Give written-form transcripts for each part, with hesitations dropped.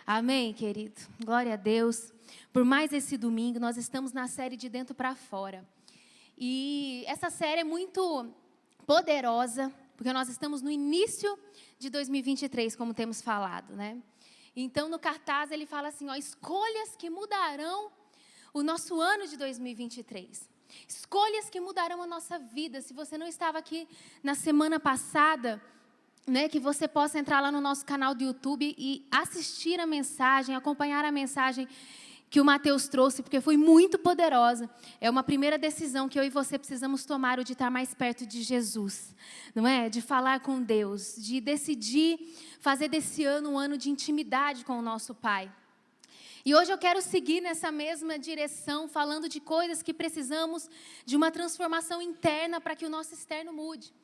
Amém, querido? Glória a Deus. Por mais esse domingo, nós estamos na série De Dentro para Fora. E essa série é muito poderosa, porque nós estamos no início de 2023, como temos falado, né? Então, no cartaz, ele fala assim, escolhas que mudarão o nosso ano de 2023. Escolhas que mudarão a nossa vida. Se você não estava aqui na semana passada, né, que você possa entrar lá no nosso canal do YouTube e assistir a mensagem, acompanhar a mensagem que o Mateus trouxe, porque foi muito poderosa. É uma primeira decisão que eu e você precisamos tomar, o de estar mais perto de Jesus, não é? De falar com Deus, de decidir fazer desse ano um ano de intimidade com o nosso Pai. E hoje eu quero seguir nessa mesma direção, falando de coisas que precisamos de uma transformação interna para que o nosso externo mude.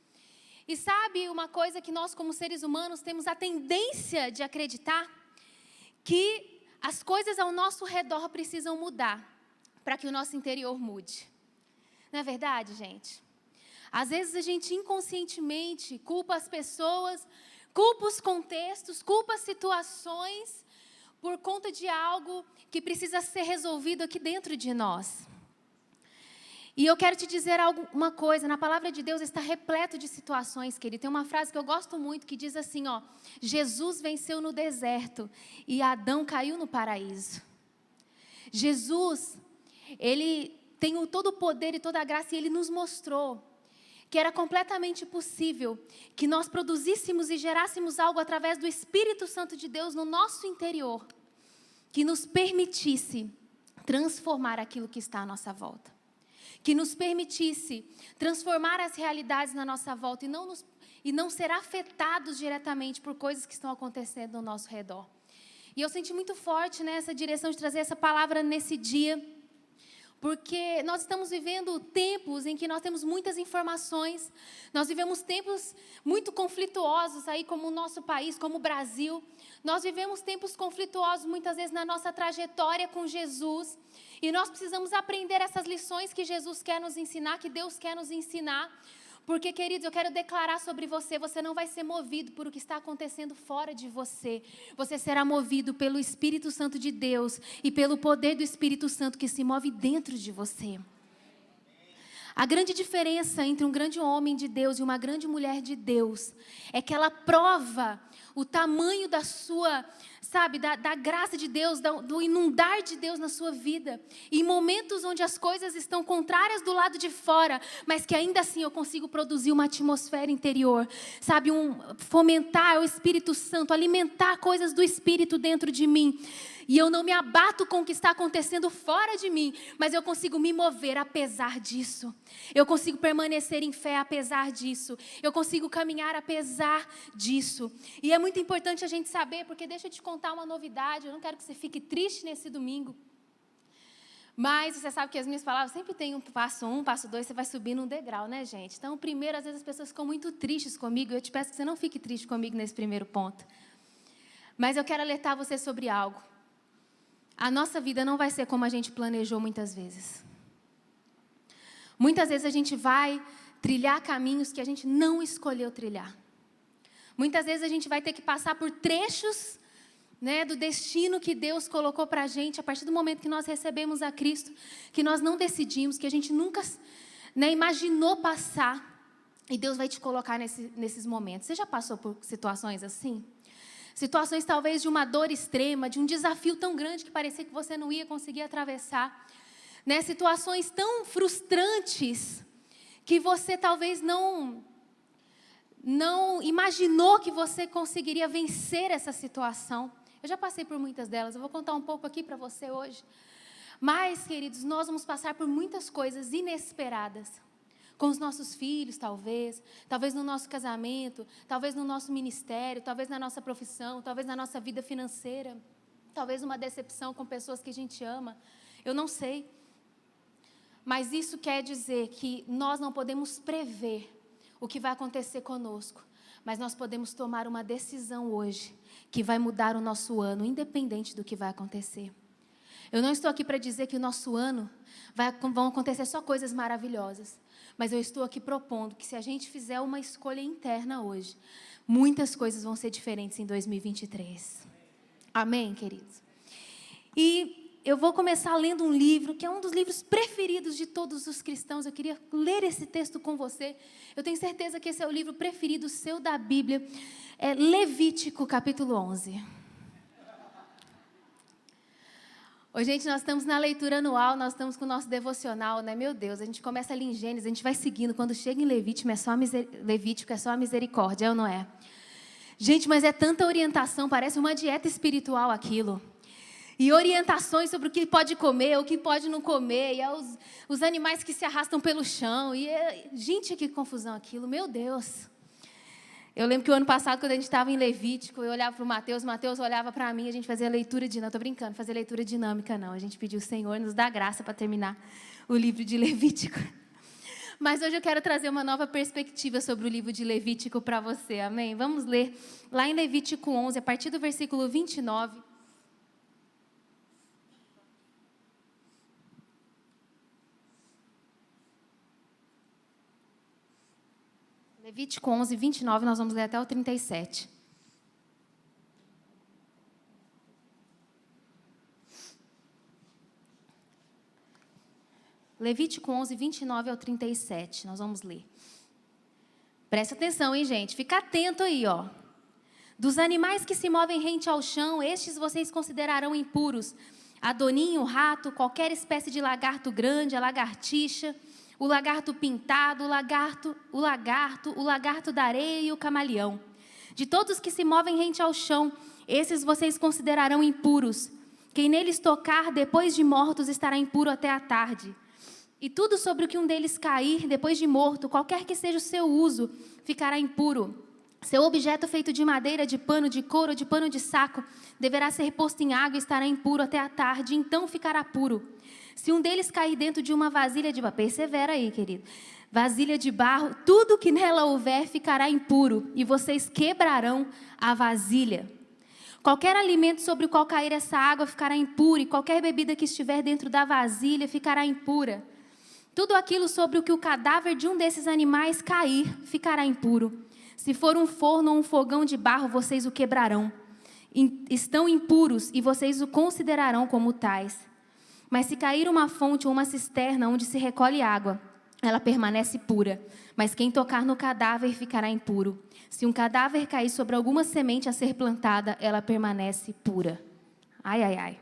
E sabe uma coisa que nós, como seres humanos, temos a tendência de acreditar? Que as coisas ao nosso redor precisam mudar para que o nosso interior mude. Não é verdade, gente? Às vezes a gente inconscientemente culpa as pessoas, culpa os contextos, culpa as situações por conta de algo que precisa ser resolvido aqui dentro de nós. E eu quero te dizer uma coisa, na palavra de Deus está repleto de situações, querido. Tem uma frase que eu gosto muito que diz assim, Jesus venceu no deserto e Adão caiu no paraíso. Jesus, ele tem todo o poder e toda a graça e ele nos mostrou que era completamente possível que nós produzíssemos e gerássemos algo através do Espírito Santo de Deus no nosso interior, que nos permitisse transformar aquilo que está à nossa volta. Que nos permitisse transformar as realidades na nossa volta e não ser afetados diretamente por coisas que estão acontecendo ao nosso redor. E eu senti muito forte nessa direção de trazer essa palavra nesse dia, porque nós estamos vivendo tempos em que nós temos muitas informações, nós vivemos tempos muito conflituosos aí como o nosso país, como o Brasil. Nós vivemos tempos conflituosos muitas vezes na nossa trajetória com Jesus. E nós precisamos aprender essas lições que Jesus quer nos ensinar, que Deus quer nos ensinar. Porque, queridos, eu quero declarar sobre você, você não vai ser movido por o que está acontecendo fora de você. Você será movido pelo Espírito Santo de Deus e pelo poder do Espírito Santo que se move dentro de você. A grande diferença entre um grande homem de Deus e uma grande mulher de Deus é que ela prova o tamanho da sua, da graça de Deus, do inundar de Deus na sua vida. E em momentos onde as coisas estão contrárias do lado de fora, mas que ainda assim eu consigo produzir uma atmosfera interior, fomentar o Espírito Santo, alimentar coisas do Espírito dentro de mim. E eu não me abato com o que está acontecendo fora de mim, mas eu consigo me mover apesar disso. Eu consigo permanecer em fé apesar disso. Eu consigo caminhar apesar disso. E é muito importante a gente saber, porque deixa eu te contar uma novidade. Eu não quero que você fique triste nesse domingo. Mas você sabe que as minhas palavras sempre tem passo 1, passo 2, você vai subindo um degrau, né, gente? Então, primeiro, às vezes as pessoas ficam muito tristes comigo. Eu te peço que você não fique triste comigo nesse primeiro ponto. Mas eu quero alertar você sobre algo. A nossa vida não vai ser como a gente planejou muitas vezes. Muitas vezes a gente vai trilhar caminhos que a gente não escolheu trilhar. Muitas vezes a gente vai ter que passar por trechos, né, do destino que Deus colocou para a gente, a partir do momento que nós recebemos a Cristo, que nós não decidimos, que a gente nunca, né, imaginou passar. E Deus vai te colocar nesses momentos. Você já passou por situações assim? Situações talvez de uma dor extrema, de um desafio tão grande que parecia que você não ia conseguir atravessar. Né? Situações tão frustrantes que você talvez não imaginou que você conseguiria vencer essa situação. Eu já passei por muitas delas, eu vou contar um pouco aqui para você hoje. Mas, queridos, nós vamos passar por muitas coisas inesperadas. Com os nossos filhos, talvez no nosso casamento, talvez no nosso ministério, talvez na nossa profissão, talvez na nossa vida financeira, talvez uma decepção com pessoas que a gente ama, eu não sei. Mas isso quer dizer que nós não podemos prever o que vai acontecer conosco, mas nós podemos tomar uma decisão hoje que vai mudar o nosso ano, independente do que vai acontecer. Eu não estou aqui para dizer que o nosso ano vão acontecer só coisas maravilhosas. Mas eu estou aqui propondo que se a gente fizer uma escolha interna hoje, muitas coisas vão ser diferentes em 2023. Amém, queridos? E eu vou começar lendo um livro, que é um dos livros preferidos de todos os cristãos. Eu queria ler esse texto com você. Eu tenho certeza que esse é o livro preferido seu da Bíblia. É Levítico, capítulo 11. Oi, gente, nós estamos na leitura anual, nós estamos com o nosso devocional, né? Meu Deus, a gente começa ali em Gênesis, a gente vai seguindo. Quando chega em Levítico, é só a misericórdia, ou não é? Gente, mas é tanta orientação, parece uma dieta espiritual aquilo. E orientações sobre o que pode comer, o que pode não comer, e os animais que se arrastam pelo chão. Gente, que confusão aquilo, meu Deus. Eu lembro que o ano passado, quando a gente estava em Levítico, eu olhava para o Mateus olhava para mim, a gente fazia leitura dinâmica. Estou brincando, fazer leitura dinâmica não. A gente pediu o Senhor nos dá graça para terminar o livro de Levítico. Mas hoje eu quero trazer uma nova perspectiva sobre o livro de Levítico para você, amém? Vamos ler lá em Levítico 11, a partir do versículo 29. Levítico 11, 29, nós vamos ler até o 37. Levítico 11, 29 ao 37, nós vamos ler. Presta atenção, hein, gente? Fica atento aí, ó. Dos animais que se movem rente ao chão, estes vocês considerarão impuros. Adoninho, o rato, qualquer espécie de lagarto grande, a lagartixa, o lagarto pintado, o lagarto da areia e o camaleão. De todos que se movem rente ao chão, esses vocês considerarão impuros. Quem neles tocar depois de mortos estará impuro até a tarde. E tudo sobre o que um deles cair depois de morto, qualquer que seja o seu uso, ficará impuro. Seu objeto feito de madeira, de pano, de couro ou de pano de saco, deverá ser posto em água e estará impuro até a tarde, então ficará puro. Se um deles cair dentro de uma vasilha de barro, persevera aí, querido. Vasilha de barro, tudo que nela houver ficará impuro, e vocês quebrarão a vasilha. Qualquer alimento sobre o qual cair essa água ficará impuro, e qualquer bebida que estiver dentro da vasilha ficará impura. Tudo aquilo sobre o que o cadáver de um desses animais cair ficará impuro. Se for um forno ou um fogão de barro, vocês o quebrarão. Estão impuros e vocês o considerarão como tais. Mas se cair uma fonte ou uma cisterna onde se recolhe água, ela permanece pura. Mas quem tocar no cadáver ficará impuro. Se um cadáver cair sobre alguma semente a ser plantada, ela permanece pura. Ai, ai, ai.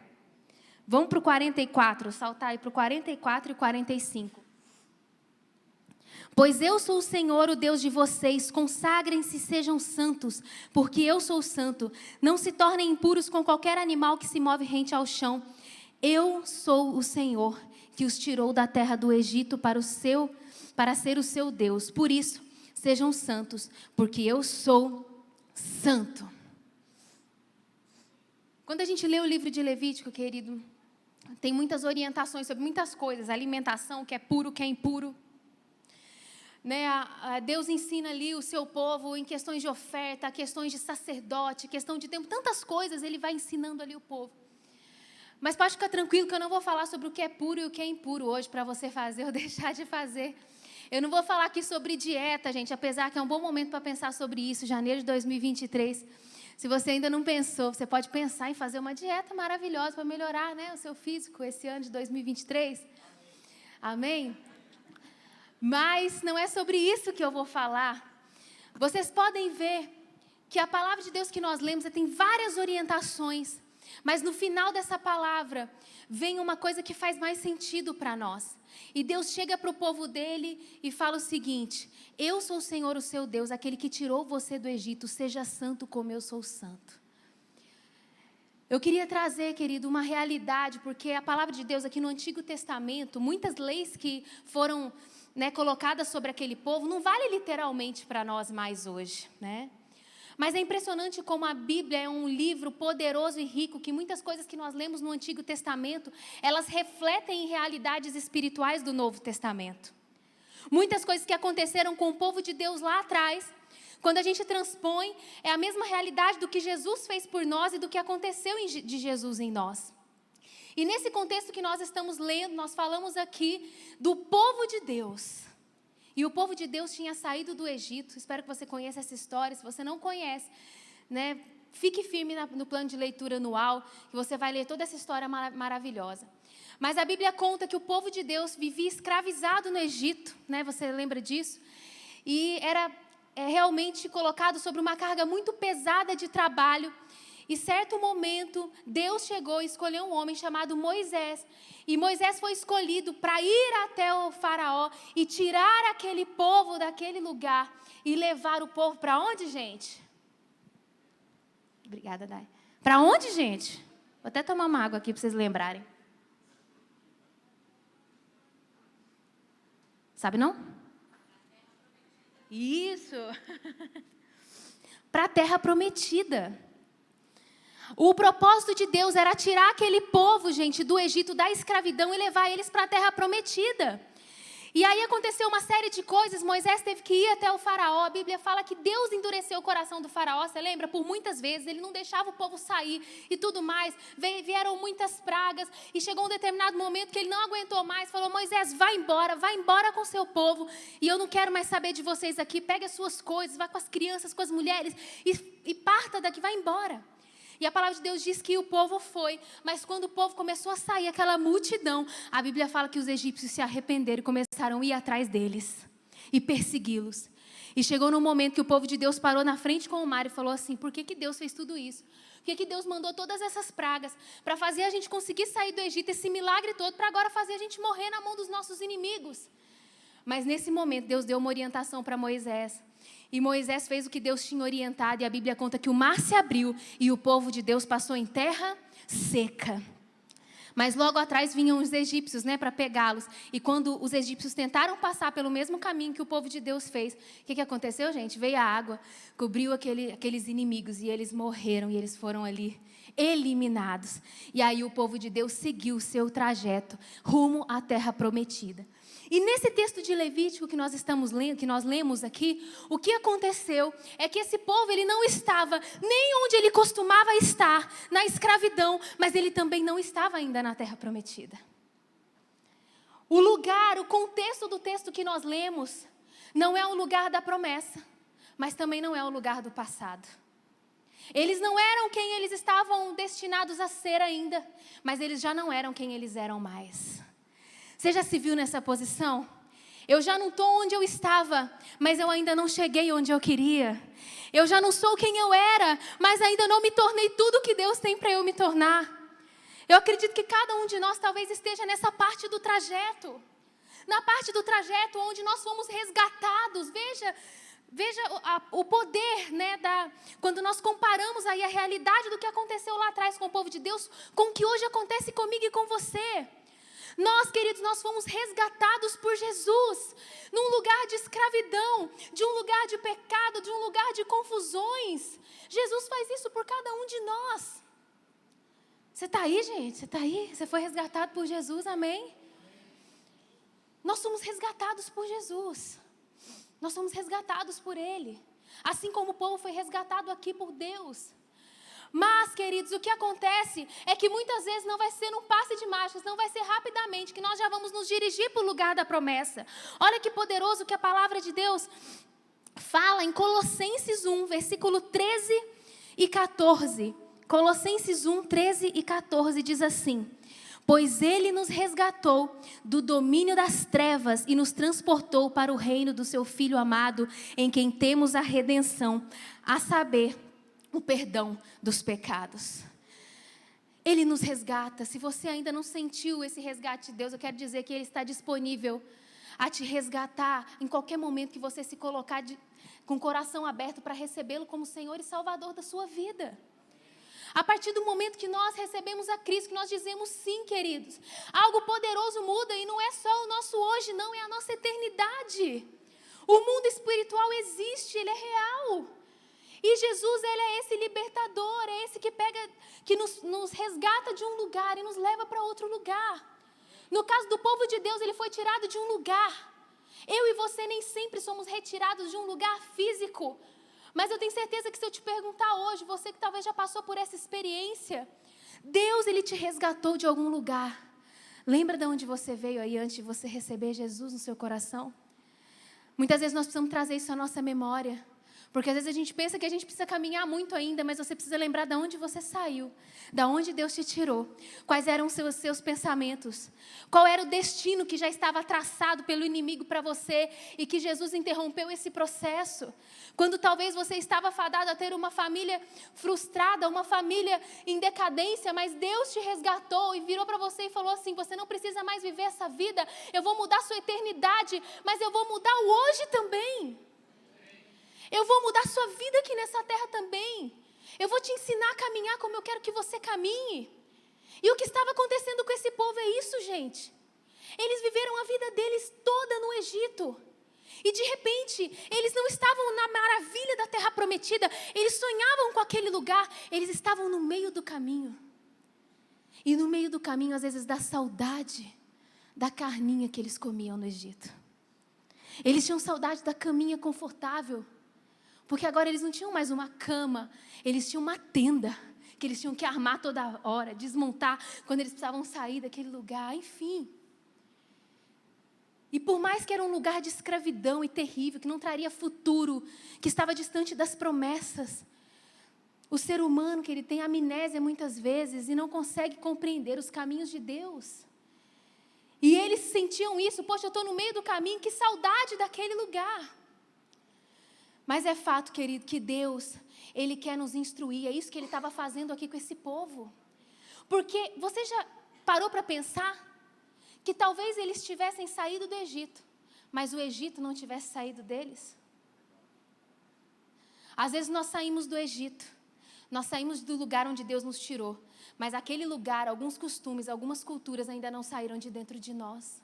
Vamos para o 44, saltar aí para o 44 e 45. Pois eu sou o Senhor, o Deus de vocês, consagrem-se e sejam santos, porque eu sou santo. Não se tornem impuros com qualquer animal que se move rente ao chão. Eu sou o Senhor, que os tirou da terra do Egito para ser o seu Deus. Por isso, sejam santos, porque eu sou santo. Quando a gente lê o livro de Levítico, querido, tem muitas orientações sobre muitas coisas. Alimentação, o que é puro, o que é impuro. Né, Deus ensina ali o seu povo em questões de oferta, questões de sacerdote, questão de tempo, tantas coisas ele vai ensinando ali o povo. Mas pode ficar tranquilo que eu não vou falar sobre o que é puro e o que é impuro hoje para você fazer ou deixar de fazer. Eu não vou falar aqui sobre dieta, gente, apesar que é um bom momento para pensar sobre isso, janeiro de 2023. Se você ainda não pensou, você pode pensar em fazer uma dieta maravilhosa para melhorar, né, o seu físico esse ano de 2023. Amém? Mas não é sobre isso que eu vou falar. Vocês podem ver que a palavra de Deus que nós lemos tem várias orientações, mas no final dessa palavra vem uma coisa que faz mais sentido para nós. E Deus chega para o povo dele e fala o seguinte: eu sou o Senhor, o seu Deus, aquele que tirou você do Egito, seja santo como eu sou santo. Eu queria trazer, querido, uma realidade, porque a palavra de Deus aqui no Antigo Testamento, muitas leis que foram colocadas sobre aquele povo, não vale literalmente para nós mais hoje, né? Mas é impressionante como a Bíblia é um livro poderoso e rico, que muitas coisas que nós lemos no Antigo Testamento, elas refletem em realidades espirituais do Novo Testamento. Muitas coisas que aconteceram com o povo de Deus lá atrás, quando a gente transpõe, é a mesma realidade do que Jesus fez por nós e do que aconteceu de Jesus em nós. E nesse contexto que nós estamos lendo, nós falamos aqui do povo de Deus. E o povo de Deus tinha saído do Egito. Espero que você conheça essa história. Se você não conhece, fique firme no plano de leitura anual, que você vai ler toda essa história maravilhosa. Mas a Bíblia conta que o povo de Deus vivia escravizado no Egito, né? Você lembra disso? E era realmente colocado sobre uma carga muito pesada de trabalho. E certo momento, Deus chegou e escolheu um homem chamado Moisés. E Moisés foi escolhido para ir até o faraó e tirar aquele povo daquele lugar e levar o povo para onde, gente? Obrigada, Dai. Para onde, gente? Vou até tomar uma água aqui para vocês lembrarem. Sabe não? Isso. Para a terra prometida. O propósito de Deus era tirar aquele povo, gente, do Egito, da escravidão e levar eles para a terra prometida. E aí aconteceu uma série de coisas. Moisés teve que ir até o faraó. A Bíblia fala que Deus endureceu o coração do faraó. Você lembra? Por muitas vezes. Ele não deixava o povo sair e tudo mais. Vieram muitas pragas. E chegou um determinado momento que ele não aguentou mais. Falou, Moisés, vai embora com seu povo. E eu não quero mais saber de vocês aqui. Pegue as suas coisas, vá com as crianças, com as mulheres. E parta daqui, vai embora. E a palavra de Deus diz que o povo foi, mas quando o povo começou a sair, aquela multidão, a Bíblia fala que os egípcios se arrependeram e começaram a ir atrás deles e persegui-los. E chegou no momento que o povo de Deus parou na frente com o mar e falou assim, por que Deus fez tudo isso? Por que Deus mandou todas essas pragas para fazer a gente conseguir sair do Egito, esse milagre todo, para agora fazer a gente morrer na mão dos nossos inimigos? Mas nesse momento Deus deu uma orientação para Moisés. E Moisés fez o que Deus tinha orientado, e a Bíblia conta que o mar se abriu e o povo de Deus passou em terra seca. Mas logo atrás vinham os egípcios, né, para pegá-los. E quando os egípcios tentaram passar pelo mesmo caminho que o povo de Deus fez, o que aconteceu, gente? Veio a água, cobriu aqueles inimigos e eles morreram e eles foram ali eliminados. E aí o povo de Deus seguiu o seu trajeto rumo à terra prometida. E nesse texto de Levítico que nós estamos lendo, que nós lemos aqui, o que aconteceu é que esse povo ele não estava nem onde ele costumava estar, na escravidão, mas ele também não estava ainda na terra prometida. O lugar, o contexto do texto que nós lemos, não é o lugar da promessa, mas também não é o lugar do passado. Eles não eram quem eles estavam destinados a ser ainda, mas eles já não eram quem eles eram mais. Você já se viu nessa posição? Eu já não estou onde eu estava, mas eu ainda não cheguei onde eu queria. Eu já não sou quem eu era, mas ainda não me tornei tudo o que Deus tem para eu me tornar. Eu acredito que cada um de nós talvez esteja nessa parte do trajeto. Na parte do trajeto onde nós fomos resgatados. Veja o poder, né, quando nós comparamos aí a realidade do que aconteceu lá atrás com o povo de Deus, com o que hoje acontece comigo e com você. Nós, queridos, nós fomos resgatados por Jesus, num lugar de escravidão, de um lugar de pecado, de um lugar de confusões. Jesus faz isso por cada um de nós. Você está aí, gente? Você está aí? Você foi resgatado por Jesus, amém? Nós somos resgatados por Jesus. Nós somos resgatados por Ele. Assim como o povo foi resgatado aqui por Deus. Mas, queridos, o que acontece é que muitas vezes não vai ser num passe de mágicas, não vai ser rapidamente que nós já vamos nos dirigir para o lugar da promessa. Olha que poderoso que a palavra de Deus fala em Colossenses 1, versículo 13 e 14. Colossenses 1, 13 e 14 diz assim: pois Ele nos resgatou do domínio das trevas e nos transportou para o reino do seu Filho amado, em quem temos a redenção, a saber, o perdão dos pecados. Ele nos resgata. Se você ainda não sentiu esse resgate de Deus, eu quero dizer que Ele está disponível a te resgatar em qualquer momento que você se colocar com o coração aberto para recebê-lo como Senhor e Salvador da sua vida. A partir do momento que nós recebemos a Cristo, que nós dizemos sim, queridos, algo poderoso muda e não é só o nosso hoje, não, é a nossa eternidade. O mundo espiritual existe, ele é real. E Jesus, Ele é esse libertador, é esse que nos resgata de um lugar e nos leva para outro lugar. No caso do povo de Deus, ele foi tirado de um lugar. Eu e você nem sempre somos retirados de um lugar físico. Mas eu tenho certeza que se eu te perguntar hoje, você que talvez já passou por essa experiência, Deus, Ele te resgatou de algum lugar. Lembra de onde você veio aí antes de você receber Jesus no seu coração? Muitas vezes nós precisamos trazer isso à nossa memória. Porque às vezes a gente pensa que a gente precisa caminhar muito ainda, mas você precisa lembrar de onde você saiu, de onde Deus te tirou, quais eram os seus pensamentos, qual era o destino que já estava traçado pelo inimigo para você e que Jesus interrompeu esse processo. Quando talvez você estava fadado a ter uma família frustrada, uma família em decadência, mas Deus te resgatou e virou para você e falou assim: você não precisa mais viver essa vida, eu vou mudar a sua eternidade, mas eu vou mudar o hoje também. Eu vou mudar a sua vida aqui nessa terra também. Eu vou te ensinar a caminhar como eu quero que você caminhe. E o que estava acontecendo com esse povo é isso, gente. Eles viveram a vida deles toda no Egito. E de repente, eles não estavam na maravilha da terra prometida. Eles sonhavam com aquele lugar. Eles estavam no meio do caminho. E no meio do caminho, às vezes, dá saudade da carninha que eles comiam no Egito. Eles tinham saudade da caminha confortável. Porque agora eles não tinham mais uma cama, eles tinham uma tenda, que eles tinham que armar toda hora, desmontar quando eles precisavam sair daquele lugar, enfim. E por mais que era um lugar de escravidão e terrível, que não traria futuro, que estava distante das promessas, o ser humano, que ele tem amnésia muitas vezes e não consegue compreender os caminhos de Deus. E eles sentiam isso: poxa, eu estou no meio do caminho, que saudade daquele lugar. Mas é fato, querido, que Deus, Ele quer nos instruir. É isso que Ele estava fazendo aqui com esse povo. Porque você já parou para pensar que talvez eles tivessem saído do Egito, mas o Egito não tivesse saído deles? Às vezes nós saímos do Egito, nós saímos do lugar onde Deus nos tirou, mas aquele lugar, alguns costumes, algumas culturas ainda não saíram de dentro de nós.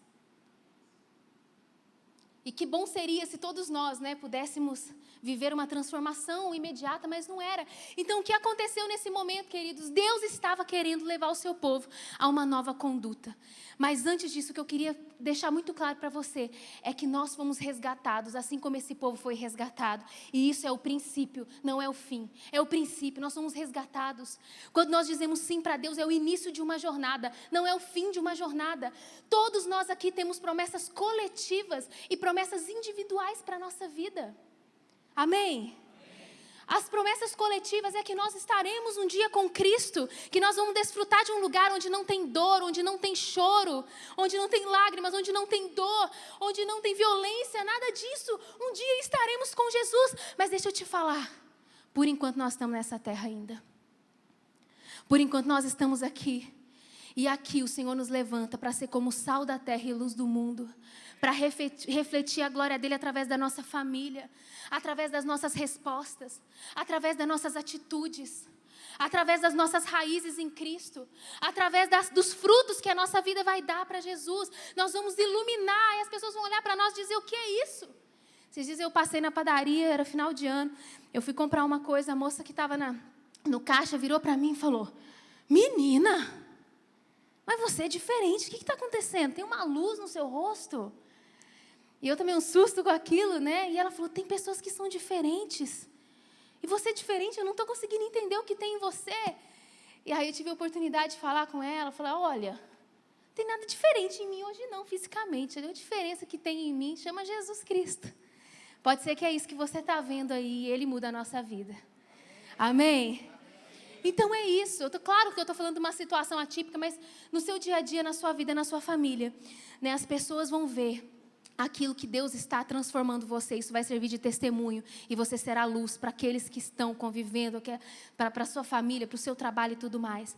E que bom seria se todos nós, pudéssemos viver uma transformação imediata, mas não era. Então, o que aconteceu nesse momento, queridos? Deus estava querendo levar o seu povo a uma nova conduta. Mas antes disso, o que eu queria deixar muito claro para você é que nós fomos resgatados, assim como esse povo foi resgatado. E isso é o princípio, não é o fim. É o princípio, nós somos resgatados. Quando nós dizemos sim para Deus, é o início de uma jornada, não é o fim de uma jornada. Todos nós aqui temos promessas coletivas e promessas individuais para a nossa vida. Amém? As promessas coletivas é que nós estaremos um dia com Cristo, que nós vamos desfrutar de um lugar onde não tem dor, onde não tem choro, onde não tem lágrimas, onde não tem dor, onde não tem violência, nada disso. Um dia estaremos com Jesus. Mas deixa eu te falar, por enquanto nós estamos nessa terra ainda. Por enquanto nós estamos aqui. E aqui o Senhor nos levanta para ser como sal da terra e luz do mundo, para refletir a glória dEle através da nossa família, através das nossas respostas, através das nossas atitudes, através das nossas raízes em Cristo, através dos frutos que a nossa vida vai dar para Jesus. Nós vamos iluminar e as pessoas vão olhar para nós e dizer: o que é isso? Esses dias eu passei na padaria, era final de ano, eu fui comprar uma coisa, a moça que estava no caixa virou para mim e falou: menina, mas você é diferente, o que está acontecendo? Tem uma luz no seu rosto? E eu também um susto com aquilo, E ela falou: tem pessoas que são diferentes. E você é diferente, eu não estou conseguindo entender o que tem em você. E aí eu tive a oportunidade de falar com ela, falar: olha, não tem nada diferente em mim hoje não, fisicamente. A diferença que tem em mim chama Jesus Cristo. Pode ser que é isso que você está vendo aí, e Ele muda a nossa vida. Amém? Então é isso. Claro que eu estou falando de uma situação atípica, mas no seu dia a dia, na sua vida, na sua família, as pessoas vão ver aquilo que Deus está transformando você. Isso vai servir de testemunho e você será luz para aqueles que estão convivendo, para a sua família, para o seu trabalho e tudo mais.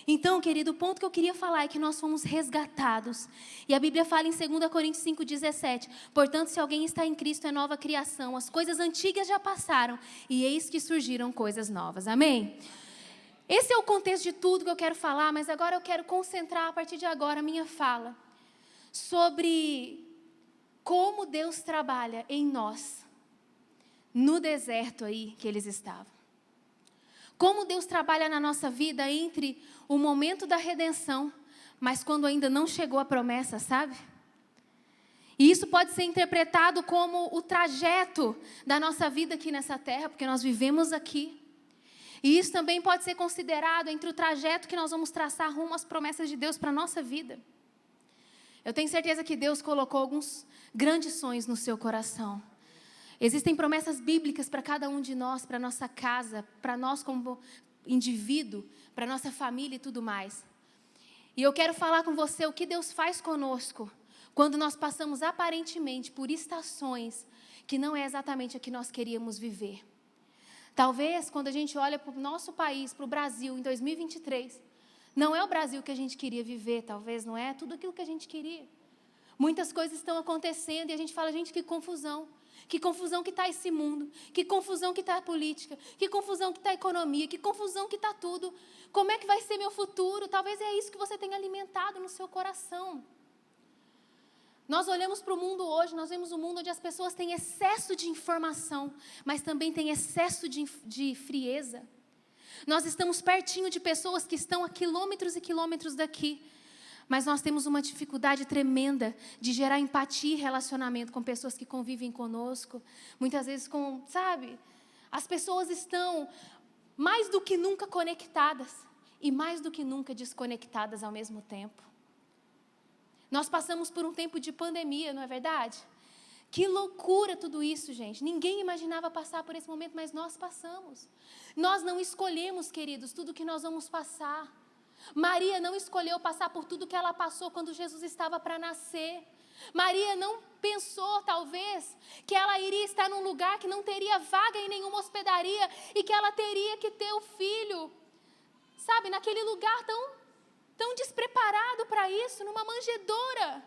Então, querido, o ponto que eu queria falar é que nós fomos resgatados. E a Bíblia fala em 2 Coríntios 5,17: portanto, se alguém está em Cristo, é nova criação. As coisas antigas já passaram e eis que surgiram coisas novas. Amém? Esse é o contexto de tudo que eu quero falar, mas agora eu quero concentrar, a partir de agora, a minha fala sobre como Deus trabalha em nós, no deserto aí que eles estavam. Como Deus trabalha na nossa vida entre o momento da redenção, mas quando ainda não chegou a promessa, sabe? E isso pode ser interpretado como o trajeto da nossa vida aqui nessa terra, porque nós vivemos aqui. E isso também pode ser considerado entre o trajeto que nós vamos traçar rumo às promessas de Deus para a nossa vida. Eu tenho certeza que Deus colocou alguns grandes sonhos no seu coração. Existem promessas bíblicas para cada um de nós, para nossa casa, para nós como indivíduo, para nossa família e tudo mais. E eu quero falar com você o que Deus faz conosco quando nós passamos aparentemente por estações que não é exatamente a que nós queríamos viver. Talvez quando a gente olha para o nosso país, para o Brasil em 2023, não é o Brasil que a gente queria viver, talvez não é tudo aquilo que a gente queria. Muitas coisas estão acontecendo e a gente fala, gente, que confusão. Que confusão que está esse mundo, que confusão que está a política, que confusão que está a economia, que confusão que está tudo. Como é que vai ser meu futuro? Talvez é isso que você tenha alimentado no seu coração. Nós olhamos para o mundo hoje, nós vemos um mundo onde as pessoas têm excesso de informação, mas também têm excesso de frieza. Nós estamos pertinho de pessoas que estão a quilômetros e quilômetros daqui, mas nós temos uma dificuldade tremenda de gerar empatia e relacionamento com pessoas que convivem conosco. Muitas vezes as pessoas estão mais do que nunca conectadas e mais do que nunca desconectadas ao mesmo tempo. Nós passamos por um tempo de pandemia, não é verdade? Que loucura tudo isso, gente. Ninguém imaginava passar por esse momento, mas nós passamos. Nós não escolhemos, queridos, tudo que nós vamos passar. Maria não escolheu passar por tudo que ela passou quando Jesus estava para nascer. Maria não pensou, talvez, que ela iria estar num lugar que não teria vaga em nenhuma hospedaria e que ela teria que ter o filho, naquele lugar tão despreparado para isso, numa manjedoura.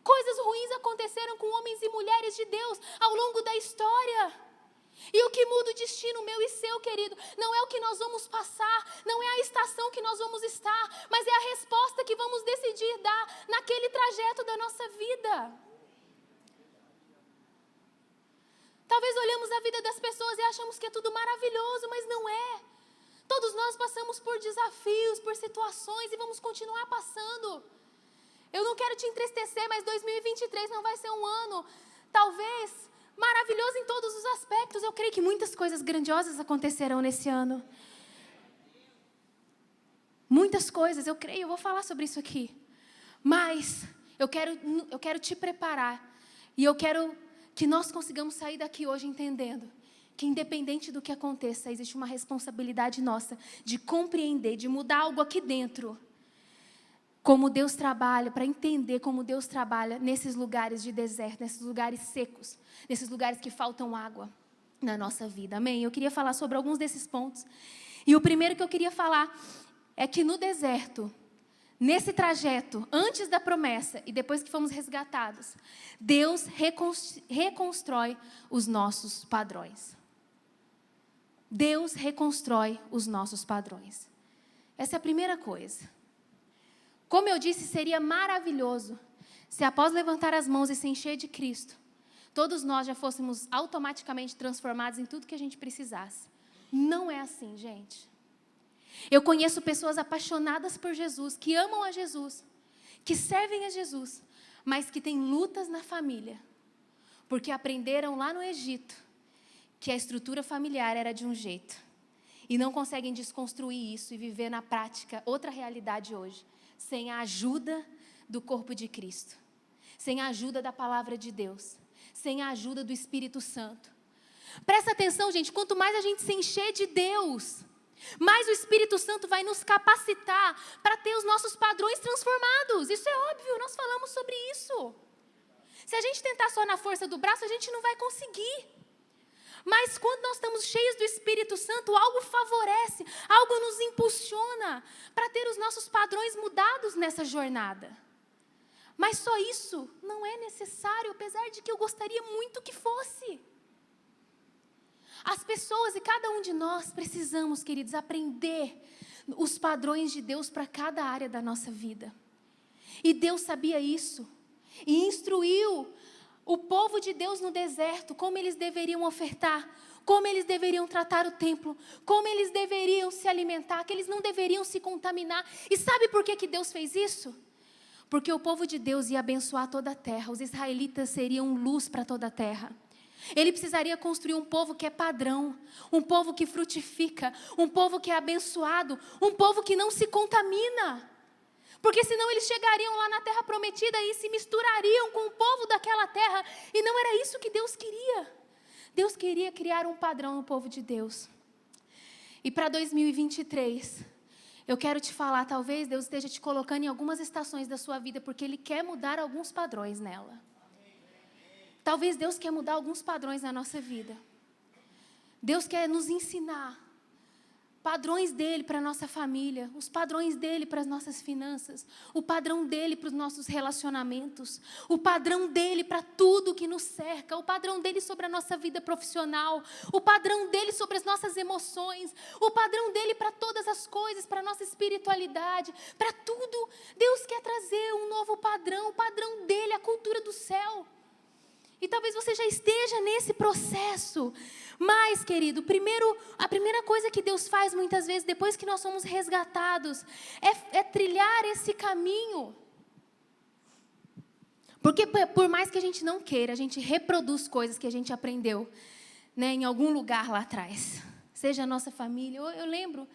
Coisas ruins aconteceram com homens e mulheres de Deus ao longo da história. E o que muda o destino meu e seu, querido, não é o que nós vamos passar, não é a estação que nós vamos estar, mas é a resposta que vamos decidir dar naquele trajeto da nossa vida. Talvez olhamos a vida das pessoas e achamos que é tudo maravilhoso, mas não é. Todos nós passamos por desafios, por situações e vamos continuar passando. Eu não quero te entristecer, mas 2023 não vai ser um ano, talvez, maravilhoso em todos os aspectos. Eu creio que muitas coisas grandiosas acontecerão nesse ano. Muitas coisas, eu creio, eu vou falar sobre isso aqui. Mas eu quero te preparar. E eu quero que nós consigamos sair daqui hoje entendendo que independente do que aconteça, existe uma responsabilidade nossa de compreender, de mudar algo aqui dentro. Como Deus trabalha, para entender como Deus trabalha nesses lugares de deserto, nesses lugares secos, nesses lugares que faltam água na nossa vida. Amém? Eu queria falar sobre alguns desses pontos. E o primeiro que eu queria falar é que no deserto, nesse trajeto, antes da promessa e depois que fomos resgatados, Deus reconstrói os nossos padrões. Deus reconstrói os nossos padrões. Essa é a primeira coisa. Como eu disse, seria maravilhoso se após levantar as mãos e se encher de Cristo, todos nós já fôssemos automaticamente transformados em tudo que a gente precisasse. Não é assim, gente. Eu conheço pessoas apaixonadas por Jesus, que amam a Jesus, que servem a Jesus, mas que têm lutas na família, porque aprenderam lá no Egito que a estrutura familiar era de um jeito, e não conseguem desconstruir isso e viver na prática outra realidade hoje, sem a ajuda do corpo de Cristo, sem a ajuda da palavra de Deus, sem a ajuda do Espírito Santo. Presta atenção, gente, quanto mais a gente se encher de Deus, mais o Espírito Santo vai nos capacitar para ter os nossos padrões transformados. Isso é óbvio, nós falamos sobre isso. Se a gente tentar só na força do braço, a gente não vai conseguir. Mas quando nós estamos cheios do Espírito Santo, algo favorece, algo nos impulsiona para ter os nossos padrões mudados nessa jornada. Mas só isso não é necessário, apesar de que eu gostaria muito que fosse. As pessoas e cada um de nós precisamos, queridos, aprender os padrões de Deus para cada área da nossa vida. E Deus sabia isso e instruiu o povo de Deus no deserto, como eles deveriam ofertar, como eles deveriam tratar o templo, como eles deveriam se alimentar, que eles não deveriam se contaminar. E sabe por que Deus fez isso? Porque o povo de Deus ia abençoar toda a terra, os israelitas seriam luz para toda a terra. Ele precisaria construir um povo que é padrão, um povo que frutifica, um povo que é abençoado, um povo que não se contamina. Porque senão eles chegariam lá na terra prometida e se misturariam com o povo daquela terra. E não era isso que Deus queria. Deus queria criar um padrão no povo de Deus. E para 2023, eu quero te falar, talvez Deus esteja te colocando em algumas estações da sua vida, porque Ele quer mudar alguns padrões nela. Talvez Deus quer mudar alguns padrões na nossa vida. Deus quer nos ensinar padrões dEle para a nossa família, os padrões dEle para as nossas finanças, o padrão dEle para os nossos relacionamentos, o padrão dEle para tudo que nos cerca, o padrão dEle sobre a nossa vida profissional, o padrão dEle sobre as nossas emoções, o padrão dEle para todas as coisas, para a nossa espiritualidade, para tudo. Deus quer trazer um novo padrão, o padrão dEle, a cultura do céu. E talvez você já esteja nesse processo. Mas, querido, a primeira coisa que Deus faz muitas vezes, depois que nós somos resgatados, é trilhar esse caminho. Porque por mais que a gente não queira, a gente reproduz coisas que a gente aprendeu, né, em algum lugar lá atrás. Seja a nossa família. Eu lembro,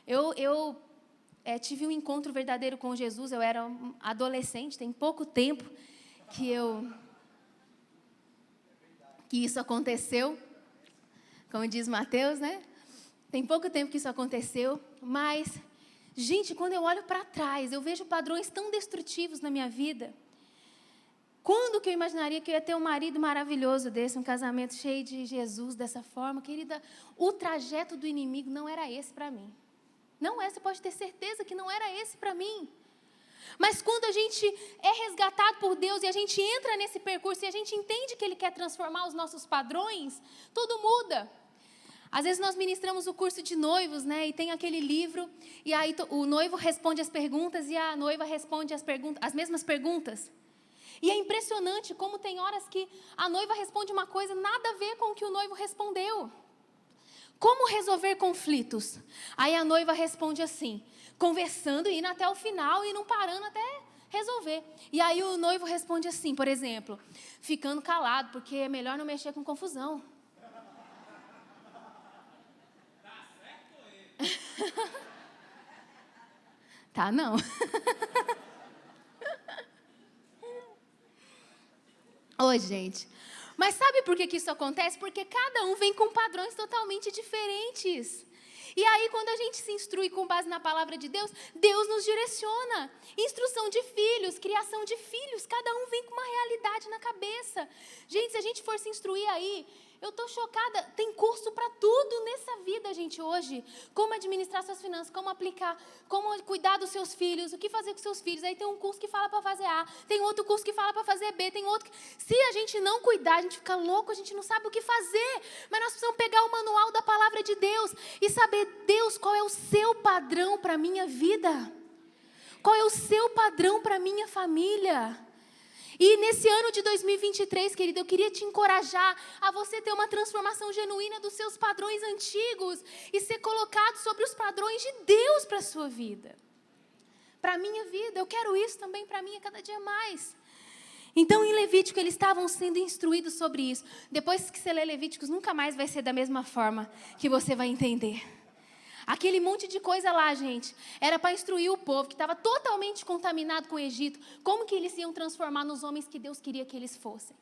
eu tive um encontro verdadeiro com Jesus. Eu era adolescente, tem pouco tempo que isso aconteceu, como diz Mateus, né? Tem pouco tempo que isso aconteceu, mas, gente, quando eu olho para trás, eu vejo padrões tão destrutivos na minha vida. Quando que eu imaginaria que eu ia ter um marido maravilhoso desse, um casamento cheio de Jesus dessa forma? Querida, o trajeto do inimigo não era esse para mim. Não é, você pode ter certeza que não era esse para mim. Mas quando a gente é resgatado por Deus e a gente entra nesse percurso e a gente entende que Ele quer transformar os nossos padrões, tudo muda. Às vezes nós ministramos o curso de noivos, né? E tem aquele livro, e aí o noivo responde as perguntas e a noiva responde as mesmas perguntas. E é impressionante como tem horas que a noiva responde uma coisa nada a ver com o que o noivo respondeu. Como resolver conflitos? Aí a noiva responde assim, conversando, indo até o final e não parando até resolver. E aí o noivo responde assim, por exemplo, ficando calado, porque é melhor não mexer com confusão. Tá certo ele. Tá, não. Oi, gente. Mas sabe por que isso acontece? Porque cada um vem com padrões totalmente diferentes. E aí, quando a gente se instrui com base na palavra de Deus, Deus nos direciona. Instrução de filhos, criação de filhos, cada um vem com uma realidade na cabeça. Gente, se a gente for se instruir aí, eu estou chocada. Tem curso para tudo nessa vida, gente, hoje. Como administrar suas finanças, como aplicar, como cuidar dos seus filhos, o que fazer com seus filhos. Aí tem um curso que fala para fazer A, tem outro curso que fala para fazer B, tem outro que... Se a gente não cuidar, a gente fica louco, a gente não sabe o que fazer. Mas nós precisamos pegar o manual da palavra de Deus e saber, Deus, qual é o seu padrão para a minha vida? Qual é o seu padrão para a minha família? E nesse ano de 2023, querido, eu queria te encorajar a você ter uma transformação genuína dos seus padrões antigos e ser colocado sobre os padrões de Deus para a sua vida. Para a minha vida, eu quero isso também para mim a cada dia mais. Então, em Levítico, eles estavam sendo instruídos sobre isso. Depois que você lê Levíticos, nunca mais vai ser da mesma forma que você vai entender. Aquele monte de coisa lá, gente, era para instruir o povo que estava totalmente contaminado com o Egito, como que eles iam transformar nos homens que Deus queria que eles fossem.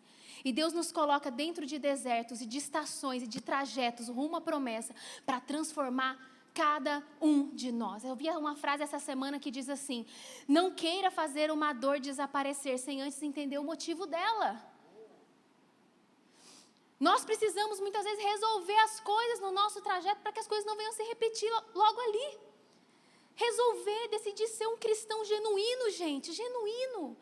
E Deus nos coloca dentro de desertos e de estações e de trajetos rumo à promessa para transformar cada um de nós. Eu vi uma frase essa semana que diz assim, não queira fazer uma dor desaparecer sem antes entender o motivo dela. Nós precisamos muitas vezes resolver as coisas no nosso trajeto para que as coisas não venham se repetir logo ali. Resolver, decidir ser um cristão genuíno, gente, genuíno.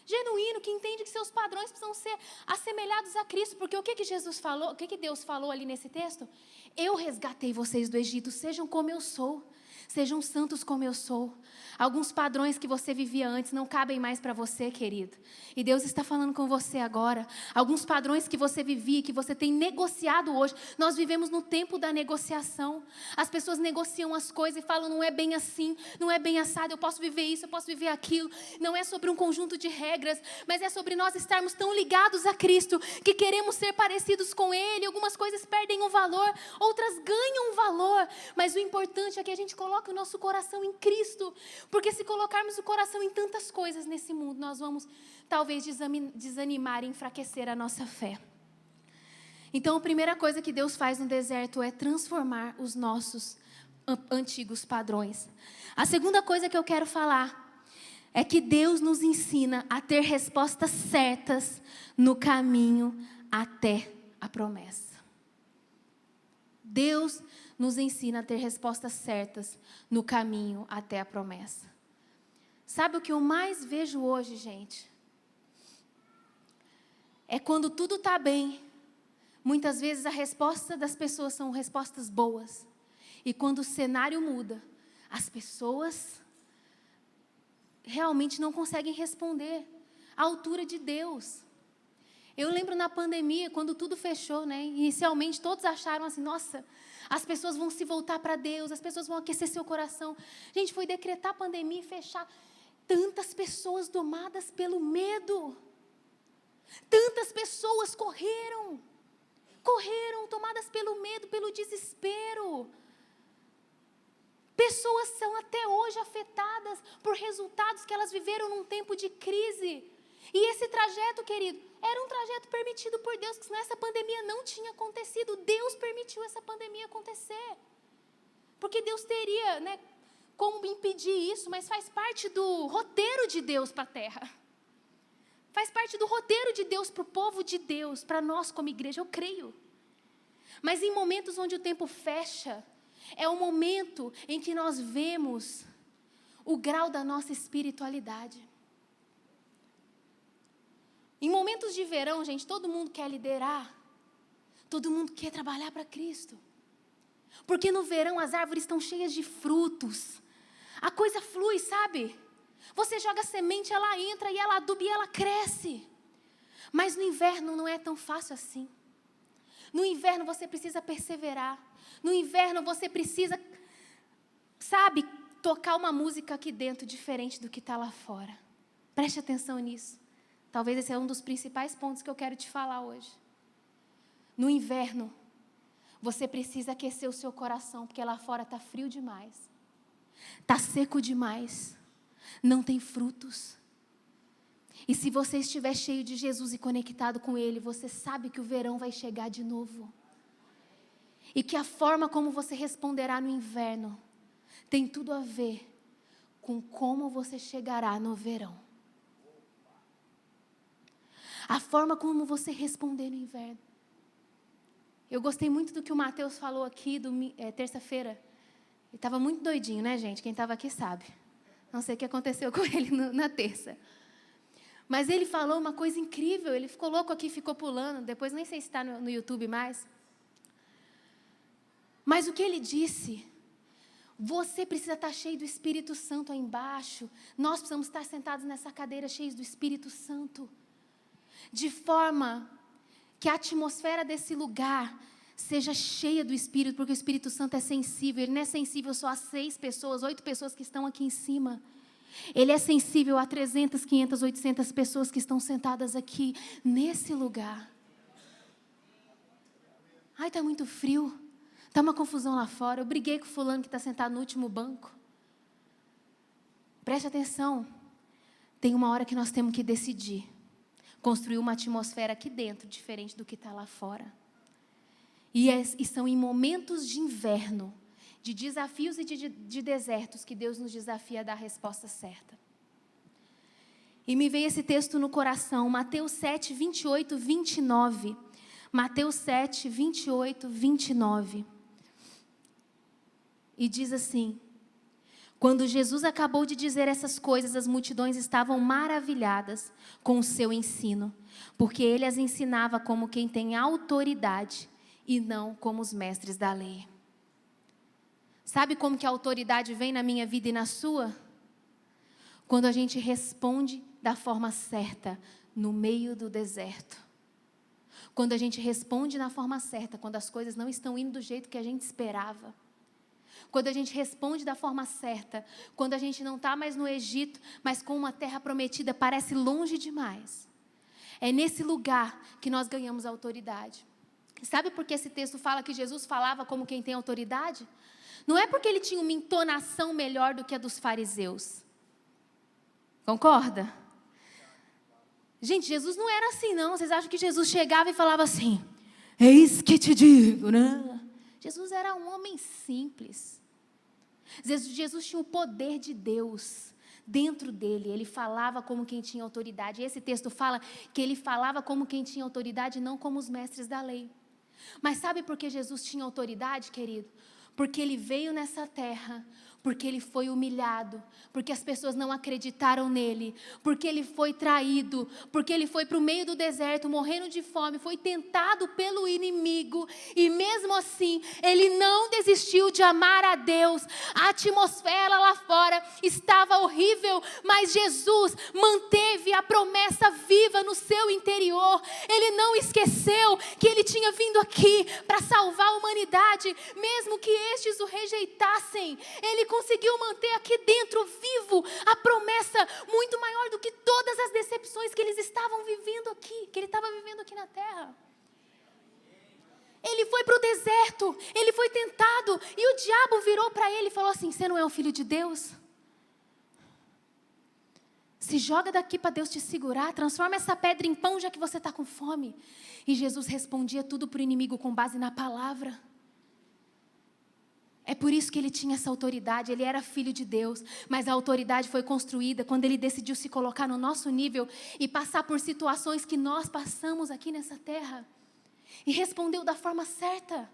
Genuíno, que entende que seus padrões precisam ser assemelhados a Cristo. Porque o que Jesus falou, o que Deus falou ali nesse texto? Eu resgatei vocês do Egito, sejam como eu sou. Sejam santos como eu sou. Alguns padrões que você vivia antes não cabem mais para você, querido. E Deus está falando com você agora. Alguns padrões que você vivia, que você tem negociado hoje. Nós vivemos no tempo da negociação. As pessoas negociam as coisas e falam, não é bem assim, não é bem assado, eu posso viver isso, eu posso viver aquilo. Não é sobre um conjunto de regras, mas é sobre nós estarmos tão ligados a Cristo, que queremos ser parecidos com Ele. Algumas coisas perdem o valor, outras ganham o valor. Mas o importante é que a gente coloque o nosso coração em Cristo, porque se colocarmos o coração em tantas coisas nesse mundo, nós vamos talvez desanimar e enfraquecer a nossa fé. Então, a primeira coisa que Deus faz no deserto é transformar os nossos antigos padrões. A segunda coisa que eu quero falar é que Deus nos ensina a ter respostas certas no caminho até a promessa. Deus nos ensina a ter respostas certas no caminho até a promessa. Sabe o que eu mais vejo hoje, gente? É quando tudo está bem. Muitas vezes a resposta das pessoas são respostas boas. E quando o cenário muda, as pessoas realmente não conseguem responder à altura de Deus. Eu lembro na pandemia, quando tudo fechou, né? Inicialmente todos acharam assim, nossa, as pessoas vão se voltar para Deus, as pessoas vão aquecer seu coração. Gente, foi decretar a pandemia e fechar. Tantas pessoas domadas pelo medo. Tantas pessoas correram, tomadas pelo medo, pelo desespero. Pessoas são até hoje afetadas por resultados que elas viveram num tempo de crise. E esse trajeto, querido, era um trajeto permitido por Deus, que senão essa pandemia não tinha acontecido. Deus permitiu essa pandemia acontecer. Porque Deus teria, né, como impedir isso, mas faz parte do roteiro de Deus para a terra. Faz parte do roteiro de Deus para o povo de Deus, para nós como igreja, eu creio. Mas em momentos onde o tempo fecha, é o momento em que nós vemos o grau da nossa espiritualidade. Em momentos de verão, gente, todo mundo quer liderar. Todo mundo quer trabalhar para Cristo. Porque no verão as árvores estão cheias de frutos. A coisa flui, sabe? Você joga semente, ela entra e ela aduba e ela cresce. Mas no inverno não é tão fácil assim. No inverno você precisa perseverar. No inverno você precisa, sabe, tocar uma música aqui dentro diferente do que está lá fora. Preste atenção nisso. Talvez esse é um dos principais pontos que eu quero te falar hoje. No inverno, você precisa aquecer o seu coração, porque lá fora está frio demais. Está seco demais. Não tem frutos. E se você estiver cheio de Jesus e conectado com Ele, você sabe que o verão vai chegar de novo. E que a forma como você responderá no inverno tem tudo a ver com como você chegará no verão. A forma como você responder no inverno. Eu gostei muito do que o Mateus falou aqui, terça-feira. Ele estava muito doidinho, né, gente? Quem estava aqui sabe. Não sei o que aconteceu com ele na terça. Mas ele falou uma coisa incrível. Ele ficou louco aqui, ficou pulando. Depois nem sei se está no YouTube mais. Mas o que ele disse... Você precisa estar cheio do Espírito Santo aí embaixo. Nós precisamos estar sentados nessa cadeira cheios do Espírito Santo. De forma que a atmosfera desse lugar seja cheia do Espírito, porque o Espírito Santo é sensível. Ele não é sensível só a 6 pessoas, 8 pessoas que estão aqui em cima. Ele é sensível a 300, 500, 800 pessoas que estão sentadas aqui nesse lugar. Ai, está muito frio. Está uma confusão lá fora. Eu briguei com o fulano que está sentado no último banco. Preste atenção. Tem uma hora que nós temos que decidir. Construir uma atmosfera aqui dentro, diferente do que está lá fora. E são em momentos de inverno, de desafios e de desertos, que Deus nos desafia a dar a resposta certa. E me veio esse texto no coração, Mateus 7, 28, 29. Mateus 7, 28, 29. E diz assim: quando Jesus acabou de dizer essas coisas, as multidões estavam maravilhadas com o seu ensino, porque ele as ensinava como quem tem autoridade e não como os mestres da lei. Sabe como que a autoridade vem na minha vida e na sua? Quando a gente responde da forma certa no meio do deserto. Quando a gente responde na forma certa, quando as coisas não estão indo do jeito que a gente esperava. Quando a gente responde da forma certa, quando a gente não está mais no Egito, mas com uma terra prometida, parece longe demais. É nesse lugar que nós ganhamos autoridade. Sabe por que esse texto fala que Jesus falava como quem tem autoridade? Não é porque ele tinha uma entonação melhor do que a dos fariseus. Concorda? Gente, Jesus não era assim não. Vocês acham que Jesus chegava e falava assim: Eis que te digo, né? Jesus era um homem simples. Jesus tinha o poder de Deus dentro dele. Ele falava como quem tinha autoridade. Esse texto fala que ele falava como quem tinha autoridade, não como os mestres da lei. Mas sabe por que Jesus tinha autoridade, querido? Porque ele veio nessa terra, porque ele foi humilhado, porque as pessoas não acreditaram nele, porque ele foi traído, porque ele foi para o meio do deserto, morrendo de fome, foi tentado pelo inimigo, e mesmo assim, ele não desistiu de amar a Deus. A atmosfera lá fora estava horrível, mas Jesus manteve a promessa viva no seu interior. Ele não esqueceu que ele tinha vindo aqui para salvar a humanidade, mesmo que estes o rejeitassem. Ele conseguiu manter aqui dentro vivo a promessa muito maior do que todas as decepções que eles estavam vivendo aqui, que ele estava vivendo aqui na terra. Ele foi para o deserto, ele foi tentado, e o diabo virou para ele e falou assim: você não é o filho de Deus? Se joga daqui para Deus te segurar, transforma essa pedra em pão já que você está com fome. E Jesus respondia tudo para o inimigo com base na palavra. É por isso que ele tinha essa autoridade, ele era filho de Deus, mas a autoridade foi construída quando ele decidiu se colocar no nosso nível e passar por situações que nós passamos aqui nessa terra. E respondeu da forma certa,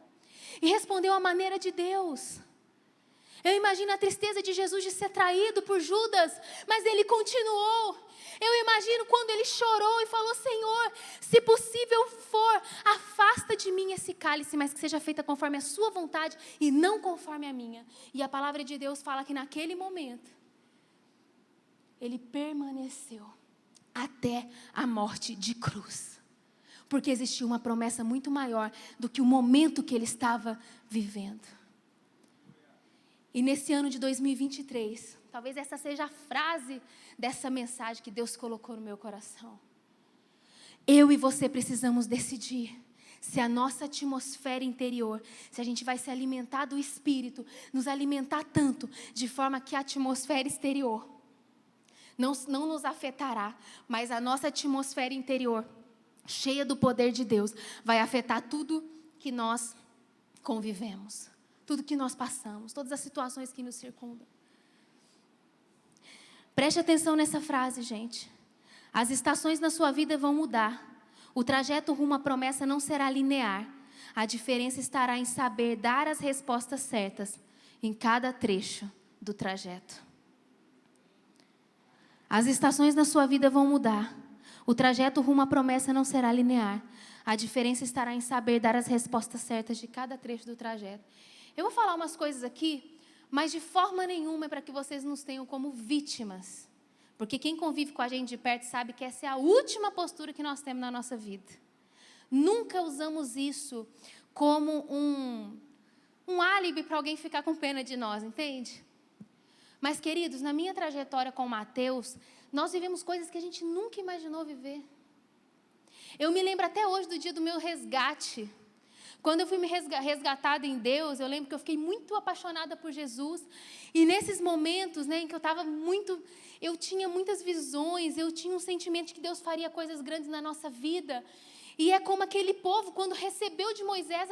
e respondeu à maneira de Deus. Eu imagino a tristeza de Jesus de ser traído por Judas, mas ele continuou. Eu imagino quando ele chorou e falou: Senhor, se possível for, afasta de mim esse cálice, mas que seja feita conforme a sua vontade e não conforme a minha. E a palavra de Deus fala que naquele momento, ele permaneceu até a morte de cruz. Porque existia uma promessa muito maior do que o momento que ele estava vivendo. E nesse ano de 2023, talvez essa seja a frase dessa mensagem que Deus colocou no meu coração. Eu e você precisamos decidir se a nossa atmosfera interior, se a gente vai se alimentar do Espírito, nos alimentar tanto, de forma que a atmosfera exterior não nos afetará, mas a nossa atmosfera interior, cheia do poder de Deus, vai afetar tudo que nós convivemos. Tudo que nós passamos, todas as situações que nos circundam. Preste atenção nessa frase, gente. As estações na sua vida vão mudar. O trajeto rumo à promessa não será linear. A diferença estará em saber dar as respostas certas em cada trecho do trajeto. As estações na sua vida vão mudar. O trajeto rumo à promessa não será linear. A diferença estará em saber dar as respostas certas de cada trecho do trajeto. Eu vou falar umas coisas aqui, mas de forma nenhuma é para que vocês nos tenham como vítimas. Porque quem convive com a gente de perto sabe que essa é a última postura que nós temos na nossa vida. Nunca usamos isso como um álibi para alguém ficar com pena de nós, entende? Mas, queridos, na minha trajetória com Mateus, nós vivemos coisas que a gente nunca imaginou viver. Eu me lembro até hoje do dia do meu resgate. Quando eu fui me resgatada em Deus, eu lembro que eu fiquei muito apaixonada por Jesus. E nesses momentos, em que eu tinha muitas visões, eu tinha um sentimento de que Deus faria coisas grandes na nossa vida. E é como aquele povo, quando recebeu de Moisés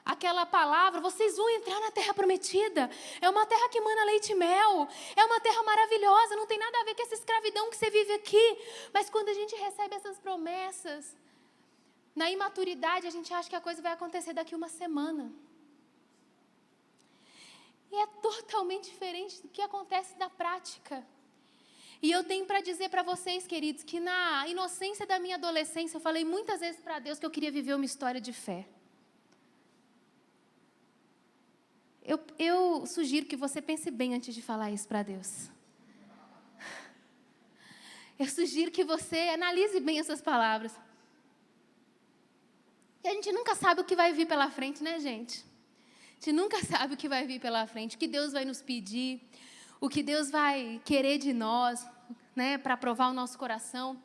aquela palavra: vocês vão entrar na terra prometida. É uma terra que emana leite e mel. É uma terra maravilhosa, não tem nada a ver com essa escravidão que você vive aqui. Mas quando a gente recebe essas promessas, na imaturidade, a gente acha que a coisa vai acontecer daqui uma semana. E é totalmente diferente do que acontece na prática. E eu tenho para dizer para vocês, queridos, que na inocência da minha adolescência, eu falei muitas vezes para Deus que eu queria viver uma história de fé. Eu sugiro que você pense bem antes de falar isso para Deus. Eu sugiro que você analise bem essas palavras. E a gente nunca sabe o que vai vir pela frente, né, gente? A gente nunca sabe o que vai vir pela frente, o que Deus vai nos pedir, o que Deus vai querer de nós, para provar o nosso coração.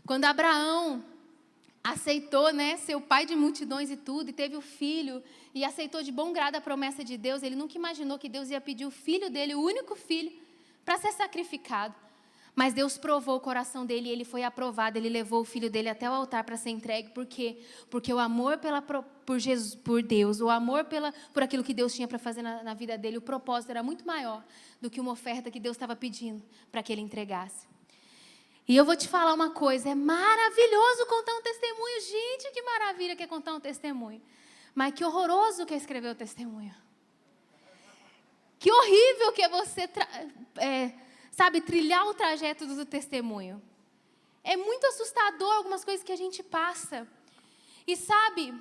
Quando Abraão aceitou, ser o pai de multidões e tudo, e teve o filho, e aceitou de bom grado a promessa de Deus, ele nunca imaginou que Deus ia pedir o filho dele, o único filho, para ser sacrificado. Mas Deus provou o coração dele e ele foi aprovado. Ele levou o filho dele até o altar para ser entregue. Por quê? Porque o amor por Jesus, por Deus, o amor por aquilo que Deus tinha para fazer na vida dele, o propósito era muito maior do que uma oferta que Deus estava pedindo para que ele entregasse. E eu vou te falar uma coisa, é maravilhoso contar um testemunho. Gente, que maravilha que é contar um testemunho. Mas que horroroso que é escrever o testemunho. Que horrível que é você trilhar o trajeto do testemunho. É muito assustador algumas coisas que a gente passa. E sabe,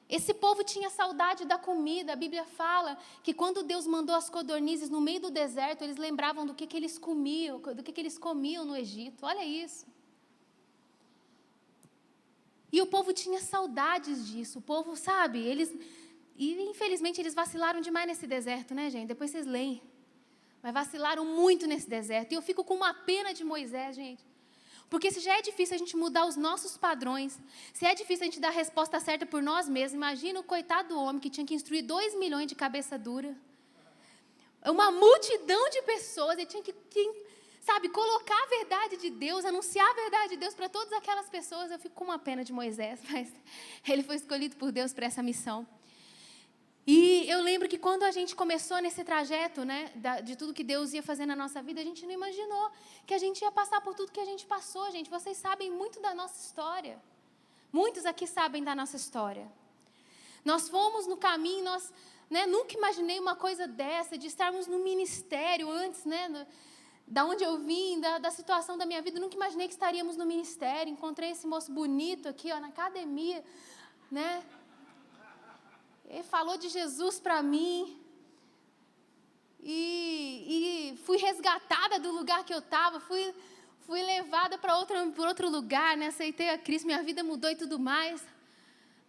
esse povo tinha saudade da comida. A Bíblia fala que quando Deus mandou as codornizes no meio do deserto, eles lembravam do que eles comiam, no Egito. Olha isso. E o povo tinha saudades disso. O povo, sabe, e infelizmente eles vacilaram demais nesse deserto, né, gente? Depois vocês leem. Mas vacilaram muito nesse deserto. E eu fico com uma pena de Moisés, gente. Porque se já é difícil a gente mudar os nossos padrões, se é difícil a gente dar a resposta certa por nós mesmos, imagina o coitado do homem que tinha que instruir 2 milhões de cabeça dura. Uma multidão de pessoas, ele tinha que colocar a verdade de Deus, anunciar a verdade de Deus para todas aquelas pessoas. Eu fico com uma pena de Moisés, mas ele foi escolhido por Deus para essa missão. E eu lembro que quando a gente começou nesse trajeto, né, de tudo que Deus ia fazer na nossa vida, a gente não imaginou que a gente ia passar por tudo que a gente passou, gente. Vocês sabem muito da nossa história. Muitos aqui sabem da nossa história. Nós fomos no caminho, nunca imaginei uma coisa dessa, de estarmos no ministério antes, né, da onde eu vim, da situação da minha vida. Eu nunca imaginei que estaríamos no ministério. Encontrei esse moço bonito aqui, na academia, né? Ele falou de Jesus para mim. E fui resgatada do lugar que eu estava. Fui levada para outro lugar, né? Aceitei a Cristo, minha vida mudou e tudo mais.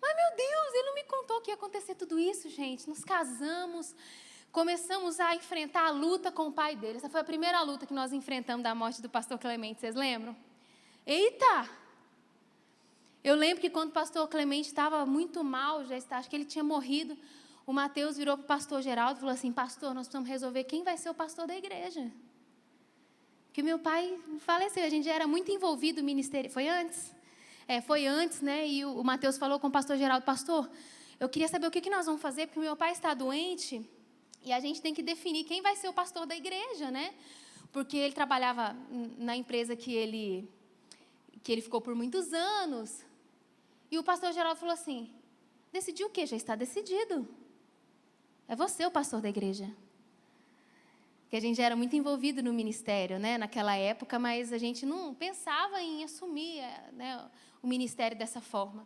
Mas, meu Deus, ele não me contou que ia acontecer tudo isso, gente. Nos casamos, começamos a enfrentar a luta com o pai dele. Essa foi a primeira luta que nós enfrentamos da morte do pastor Clemente, vocês lembram? Eita! Eu lembro que quando o pastor Clemente estava muito mal, acho que ele tinha morrido, o Mateus virou para o pastor Geraldo e falou assim: pastor, nós precisamos resolver quem vai ser o pastor da igreja. Porque meu pai faleceu, a gente já era muito envolvido no ministério. Foi antes? Foi antes, né? E o Mateus falou com o pastor Geraldo: pastor, eu queria saber o que nós vamos fazer, porque meu pai está doente e a gente tem que definir quem vai ser o pastor da igreja, né? Porque ele trabalhava na empresa que ele ficou por muitos anos. E o pastor Geraldo falou assim: decidiu o quê? Já está decidido. É você o pastor da igreja. Porque a gente já era muito envolvido no ministério, né, naquela época, mas a gente não pensava em assumir, né, o ministério dessa forma.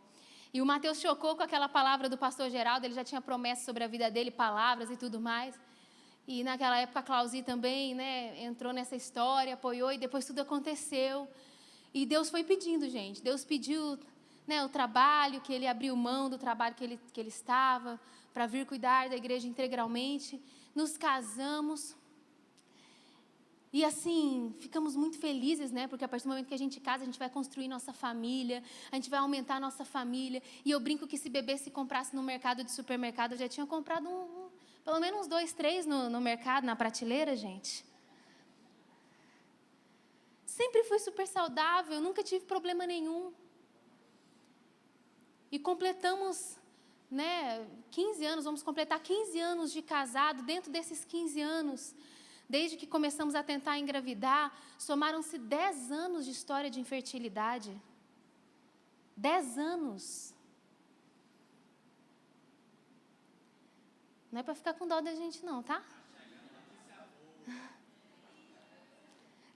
E o Mateus chocou com aquela palavra do pastor Geraldo. Ele já tinha promessas sobre a vida dele, palavras e tudo mais. E naquela época a Clauzi também, né, entrou nessa história, apoiou, e depois tudo aconteceu. E Deus foi pedindo, gente. Deus pediu, né, o trabalho, que ele abriu mão do trabalho que ele estava, para vir cuidar da igreja integralmente. Nos casamos. E assim, ficamos muito felizes, né? Porque a partir do momento que a gente casa, a gente vai construir nossa família, a gente vai aumentar a nossa família. E eu brinco que se bebê se comprasse no mercado de supermercado, eu já tinha comprado pelo menos 2, 3 no mercado, na prateleira, gente. Sempre fui super saudável, nunca tive problema nenhum. E completamos, né, 15 anos, vamos completar 15 anos de casado. Dentro desses 15 anos, desde que começamos a tentar engravidar, somaram-se 10 anos de história de infertilidade. 10 anos. Não é para ficar com dó da gente não, tá?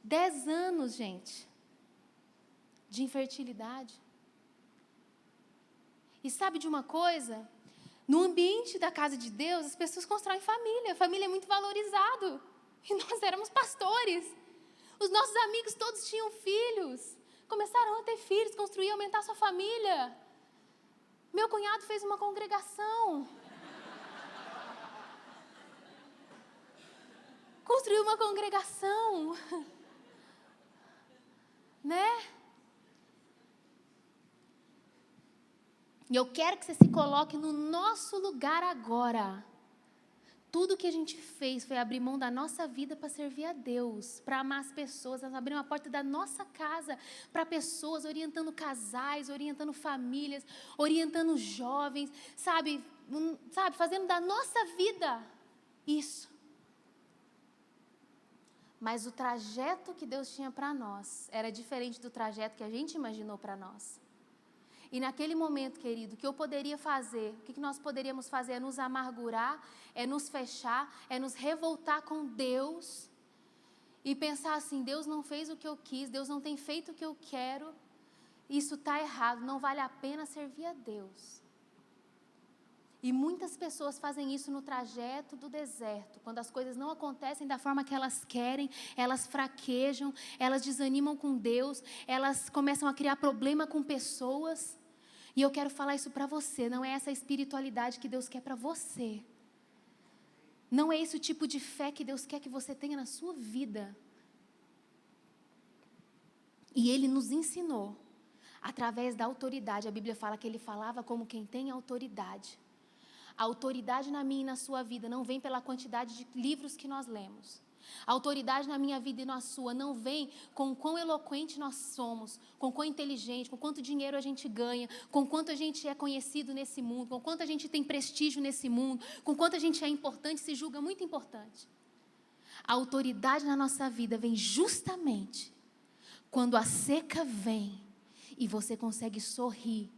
10 anos, gente, de infertilidade. E sabe de uma coisa? No ambiente da casa de Deus, as pessoas constroem família. A família é muito valorizado. E nós éramos pastores. Os nossos amigos todos tinham filhos. Começaram a ter filhos, construir, aumentar sua família. Meu cunhado fez uma congregação. Construiu uma congregação. Né? E eu quero que você se coloque no nosso lugar agora. tudo que a gente fez foi abrir mão da nossa vida para servir a Deus, para amar as pessoas, abrir uma porta da nossa casa para pessoas, orientando casais, orientando famílias, orientando jovens, sabe, fazendo da nossa vida isso. Mas o trajeto que Deus tinha para nós era diferente do trajeto que a gente imaginou para nós. E naquele momento, querido, o que eu poderia fazer, o que nós poderíamos fazer é nos amargurar, é nos fechar, é nos revoltar com Deus e pensar assim, Deus não fez o que eu quis, Deus não tem feito o que eu quero, isso está errado, não vale a pena servir a Deus. E muitas pessoas fazem isso no trajeto do deserto, quando as coisas não acontecem da forma que elas querem, elas fraquejam, elas desanimam com Deus, elas começam a criar problema com pessoas. E eu quero falar isso para você, não é essa espiritualidade que Deus quer para você. Não é esse o tipo de fé que Deus quer que você tenha na sua vida. E Ele nos ensinou, através da autoridade. A Bíblia fala que Ele falava como quem tem autoridade. A autoridade na minha e na sua vida não vem pela quantidade de livros que nós lemos. A autoridade na minha vida e na sua não vem com o quão eloquente nós somos, com o quão inteligente, com quanto dinheiro a gente ganha, com quanto a gente é conhecido nesse mundo, com quanto a gente tem prestígio nesse mundo, com quanto a gente é importante, se julga muito importante. A autoridade na nossa vida vem justamente quando a seca vem e você consegue sorrir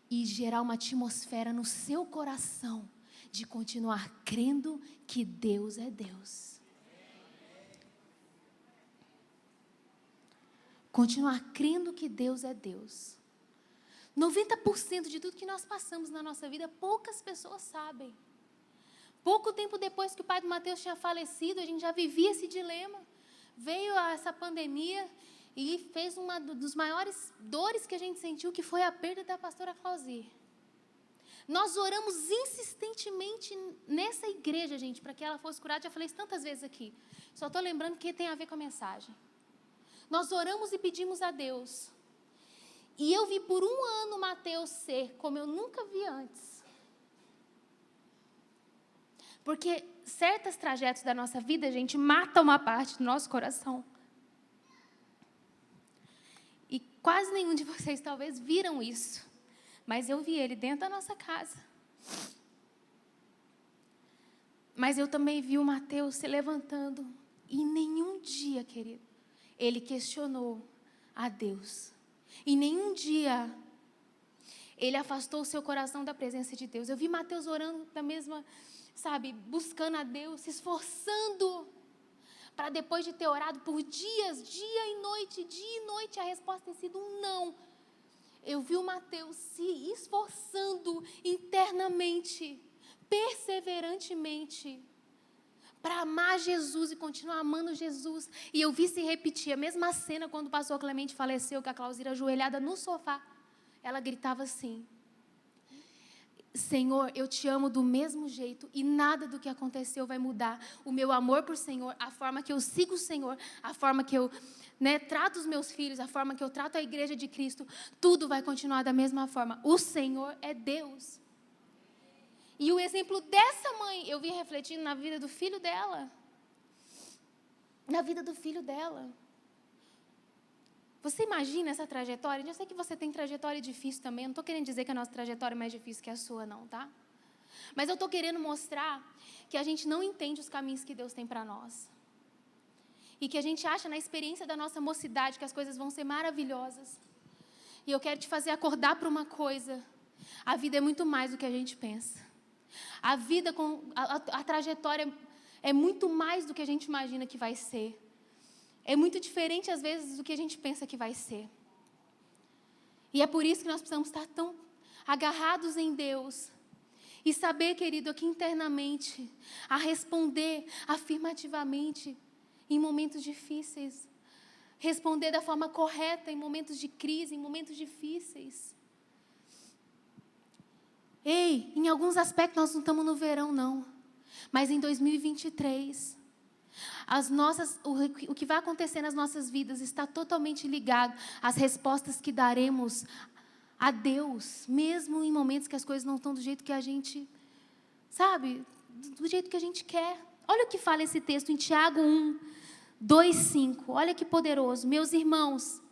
e gerar uma atmosfera no seu coração de continuar crendo que Deus é Deus. Continuar crendo que Deus é Deus. 90% de tudo que nós passamos na nossa vida, poucas pessoas sabem. Pouco tempo depois que o pai do Mateus tinha falecido, a gente já vivia esse dilema. Veio essa pandemia e fez uma dos maiores dores que a gente sentiu, que foi a perda da pastora Clauzir. Nós oramos insistentemente nessa igreja, gente, para que ela fosse curada. Já falei isso tantas vezes aqui. Só estou lembrando que tem a ver com a mensagem. Nós oramos e pedimos a Deus. E eu vi por um ano Mateus ser como eu nunca vi antes. Porque certos trajetos da nossa vida, gente, matam uma parte do nosso coração. E quase nenhum de vocês talvez viram isso. Mas eu vi ele dentro da nossa casa. Mas eu também vi o Mateus se levantando. E nenhum dia, querido, ele questionou a Deus. E nenhum dia ele afastou o seu coração da presença de Deus. Eu vi Mateus orando da mesma, buscando a Deus, se esforçando, para depois de ter orado por dias, dia e noite, a resposta ter sido um não. Eu vi o Mateus se esforçando internamente, perseverantemente, para amar Jesus e continuar amando Jesus. E eu vi se repetir a mesma cena quando o pastor Clemente faleceu, que a Clauzira ajoelhada no sofá, ela gritava assim: Senhor, eu te amo do mesmo jeito e nada do que aconteceu vai mudar o meu amor por Senhor, a forma que eu sigo o Senhor, a forma que eu trato os meus filhos, a forma que eu trato a igreja de Cristo, tudo vai continuar da mesma forma. O Senhor é Deus. E o exemplo dessa mãe, eu vi refletindo na vida do filho dela. Na vida do filho dela. Você imagina essa trajetória? Eu sei que você tem trajetória difícil também. Eu não estou querendo dizer que a nossa trajetória é mais difícil que a sua, não, tá? Mas eu estou querendo mostrar que a gente não entende os caminhos que Deus tem para nós. E que a gente acha na experiência da nossa mocidade que as coisas vão ser maravilhosas. E eu quero te fazer acordar para uma coisa. A vida é muito mais do que a gente pensa. A vida, a trajetória é muito mais do que a gente imagina que vai ser. É muito diferente, às vezes, do que a gente pensa que vai ser. E é por isso que nós precisamos estar tão agarrados em Deus. E saber, querido, aqui internamente, a responder afirmativamente em momentos difíceis. Responder da forma correta em momentos de crise, em momentos difíceis. Ei, em alguns aspectos nós não estamos no verão, não. Mas em 2023... o que vai acontecer nas nossas vidas está totalmente ligado às respostas que daremos a Deus, mesmo em momentos que as coisas não estão do jeito que a gente, do jeito que a gente quer. Olha o que fala esse texto em Tiago 1, 2, 5. Olha que poderoso. Meus irmãos,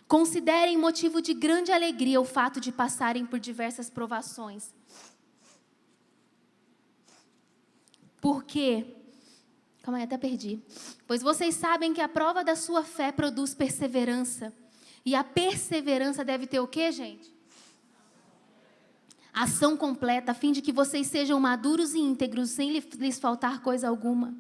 considerem motivo de grande alegria o fato de passarem por diversas provações. Porque, calma aí, até perdi. Pois vocês sabem que a prova da sua fé produz perseverança. E a perseverança deve ter o quê, gente? Ação completa, a fim de que vocês sejam maduros e íntegros, sem lhes faltar coisa alguma.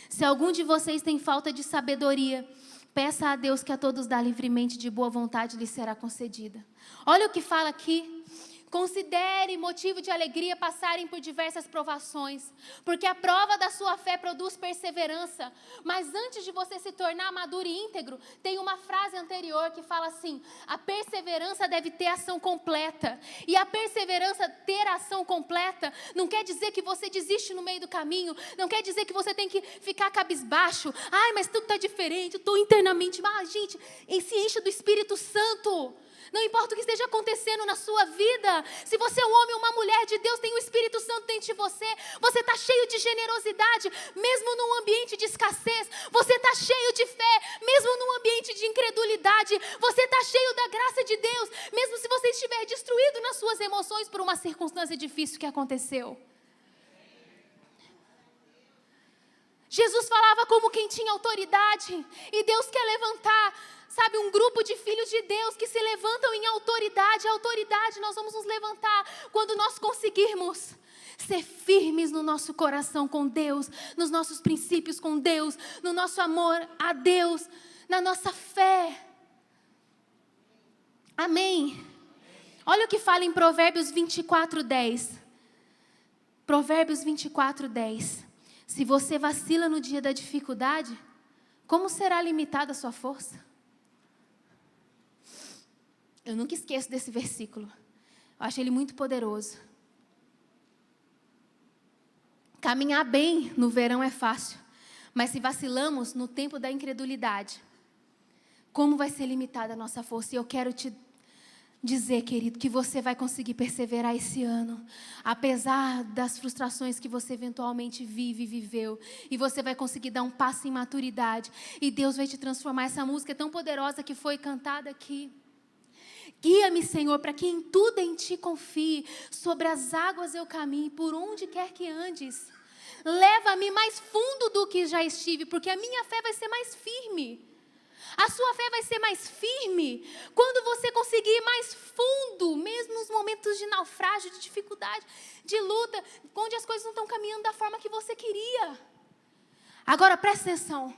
Se algum de vocês tem falta de sabedoria, peça a Deus que a todos dá livremente, de boa vontade lhe será concedida. Olha o que fala aqui. Considere motivo de alegria passarem por diversas provações, porque a prova da sua fé produz perseverança. Mas antes de você se tornar maduro e íntegro, tem uma frase anterior que fala assim: a perseverança deve ter ação completa. E a perseverança ter ação completa não quer dizer que você desiste no meio do caminho, não quer dizer que você tem que ficar cabisbaixo. Ai, mas tudo está diferente, eu estou internamente. Mas, gente, se enche do Espírito Santo. Não importa o que esteja acontecendo na sua vida, se você é um homem ou uma mulher de Deus, tem o Espírito Santo dentro de você, você está cheio de generosidade, mesmo num ambiente de escassez, você está cheio de fé, mesmo num ambiente de incredulidade, você está cheio da graça de Deus, mesmo se você estiver destruído nas suas emoções por uma circunstância difícil que aconteceu. Jesus falava como quem tinha autoridade, e Deus quer levantar, sabe, um grupo de filhos de Deus que se levantam em autoridade. A autoridade nós vamos nos levantar quando nós conseguirmos ser firmes no nosso coração com Deus, nos nossos princípios com Deus, no nosso amor a Deus, na nossa fé. Amém? Olha o que fala em Provérbios 24:10. Provérbios 24:10. Se você vacila no dia da dificuldade, como será limitada a sua força? Eu nunca esqueço desse versículo. Eu acho ele muito poderoso. Caminhar bem no verão é fácil, mas se vacilamos no tempo da incredulidade, como vai ser limitada a nossa força? E eu quero te dizer, querido, que você vai conseguir perseverar esse ano, apesar das frustrações que você eventualmente vive e viveu, e você vai conseguir dar um passo em maturidade, e Deus vai te transformar. Essa música é tão poderosa que foi cantada aqui. Guia-me, Senhor, para que em tudo em Ti confie, sobre as águas eu caminhe, por onde quer que andes. Leva-me mais fundo do que já estive, porque a minha fé vai ser mais firme. A sua fé vai ser mais firme quando você conseguir ir mais fundo, mesmo nos momentos de naufrágio, de dificuldade, de luta, onde as coisas não estão caminhando da forma que você queria. Agora, presta atenção.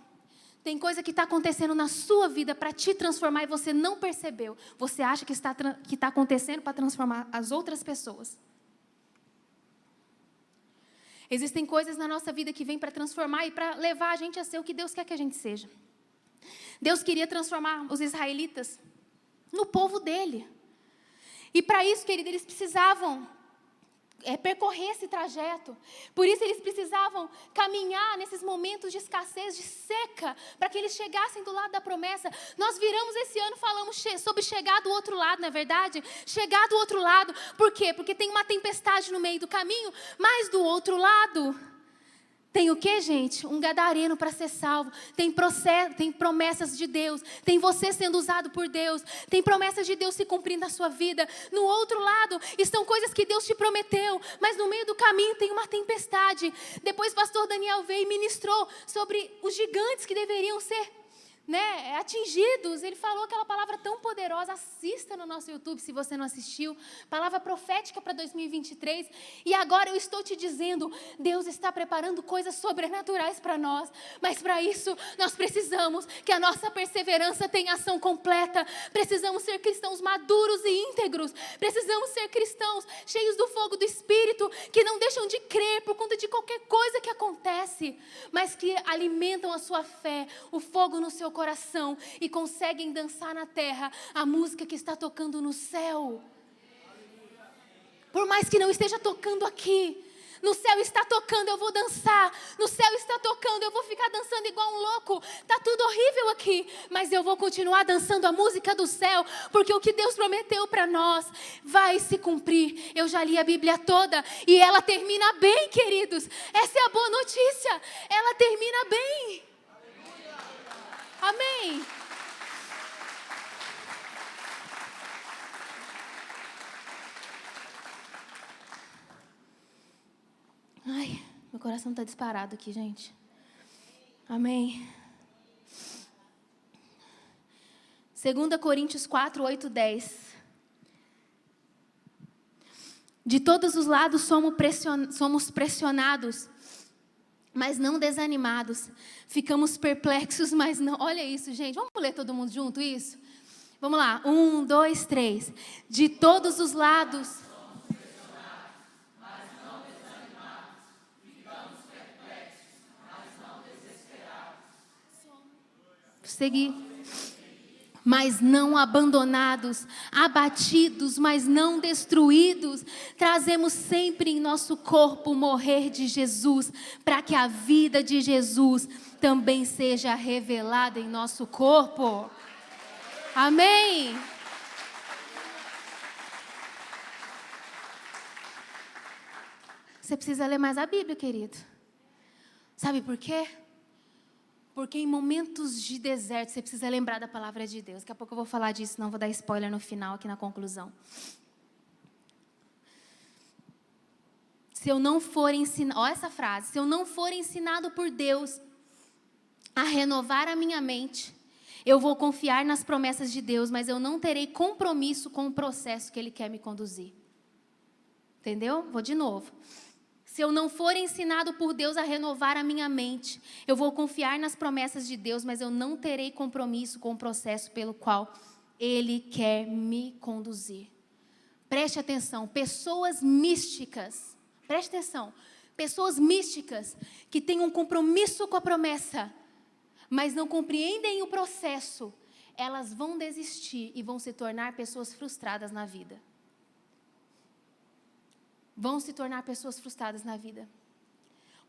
Tem coisa que está acontecendo na sua vida para te transformar e você não percebeu. Você acha que está acontecendo para transformar as outras pessoas. Existem coisas na nossa vida que vêm para transformar e para levar a gente a ser o que Deus quer que a gente seja. Deus queria transformar os israelitas no povo dele. E para isso, querido, eles precisavam percorrer esse trajeto. Por isso eles precisavam caminhar nesses momentos de escassez, de seca, para que eles chegassem do lado da promessa. Nós viramos esse ano, falamos sobre chegar do outro lado, não é verdade? Chegar do outro lado. Por quê? Porque tem uma tempestade no meio do caminho, mas do outro lado tem o que, gente? Um gadareno para ser salvo. Tem promessas de Deus. Tem você sendo usado por Deus. Tem promessas de Deus se cumprindo na sua vida. No outro lado estão coisas que Deus te prometeu, mas no meio do caminho tem uma tempestade. Depois o pastor Daniel veio e ministrou sobre os gigantes que deveriam ser atingidos. Ele falou aquela palavra tão poderosa. Assista no nosso YouTube se você não assistiu. Palavra profética para 2023. E agora eu estou te dizendo, Deus está preparando coisas sobrenaturais para nós. Mas para isso nós precisamos que a nossa perseverança tenha ação completa. Precisamos ser cristãos maduros e íntegros. Precisamos ser cristãos cheios do fogo do Espírito, que não deixam de crer por conta de qualquer coisa que acontece, mas que alimentam a sua fé, o fogo no seu coração, e conseguem dançar na terra a música que está tocando no céu. Por mais que não esteja tocando aqui, No céu está tocando, eu vou dançar. No céu está tocando, eu vou ficar dançando igual um louco. Está tudo horrível aqui, mas eu vou continuar dançando a música do céu, porque o que Deus prometeu para nós vai se cumprir. Eu já li a Bíblia toda e ela termina bem, queridos. Essa é a boa notícia. Ela termina bem. Amém. Ai, meu coração está disparado aqui, gente. Amém. 2 Coríntios 4, 8, 10. De todos os lados somos pressionados, mas não desanimados. Ficamos perplexos, mas não... Olha isso, gente. Vamos ler todo mundo junto isso? Vamos lá. 1, 2, 3. De todos os lados... Seguir. Mas não abandonados, abatidos, mas não destruídos. Trazemos sempre em nosso corpo o morrer de Jesus, para que a vida de Jesus também seja revelada em nosso corpo. Amém. Você precisa ler mais a Bíblia, querido. Sabe por quê? Porque em momentos de deserto, você precisa lembrar da palavra de Deus. Daqui a pouco eu vou falar disso, não vou dar spoiler no final, aqui na conclusão. Se eu não for ensinado, olha essa frase, se eu não for ensinado por Deus a renovar a minha mente, eu vou confiar nas promessas de Deus, mas eu não terei compromisso com o processo que Ele quer me conduzir. Entendeu? Vou de novo. Se eu não for ensinado por Deus a renovar a minha mente, eu vou confiar nas promessas de Deus, mas eu não terei compromisso com o processo pelo qual Ele quer me conduzir. Preste atenção, pessoas místicas, preste atenção, pessoas místicas que têm um compromisso com a promessa, mas não compreendem o processo, elas vão desistir e vão se tornar pessoas frustradas na vida. Vão se tornar pessoas frustradas na vida.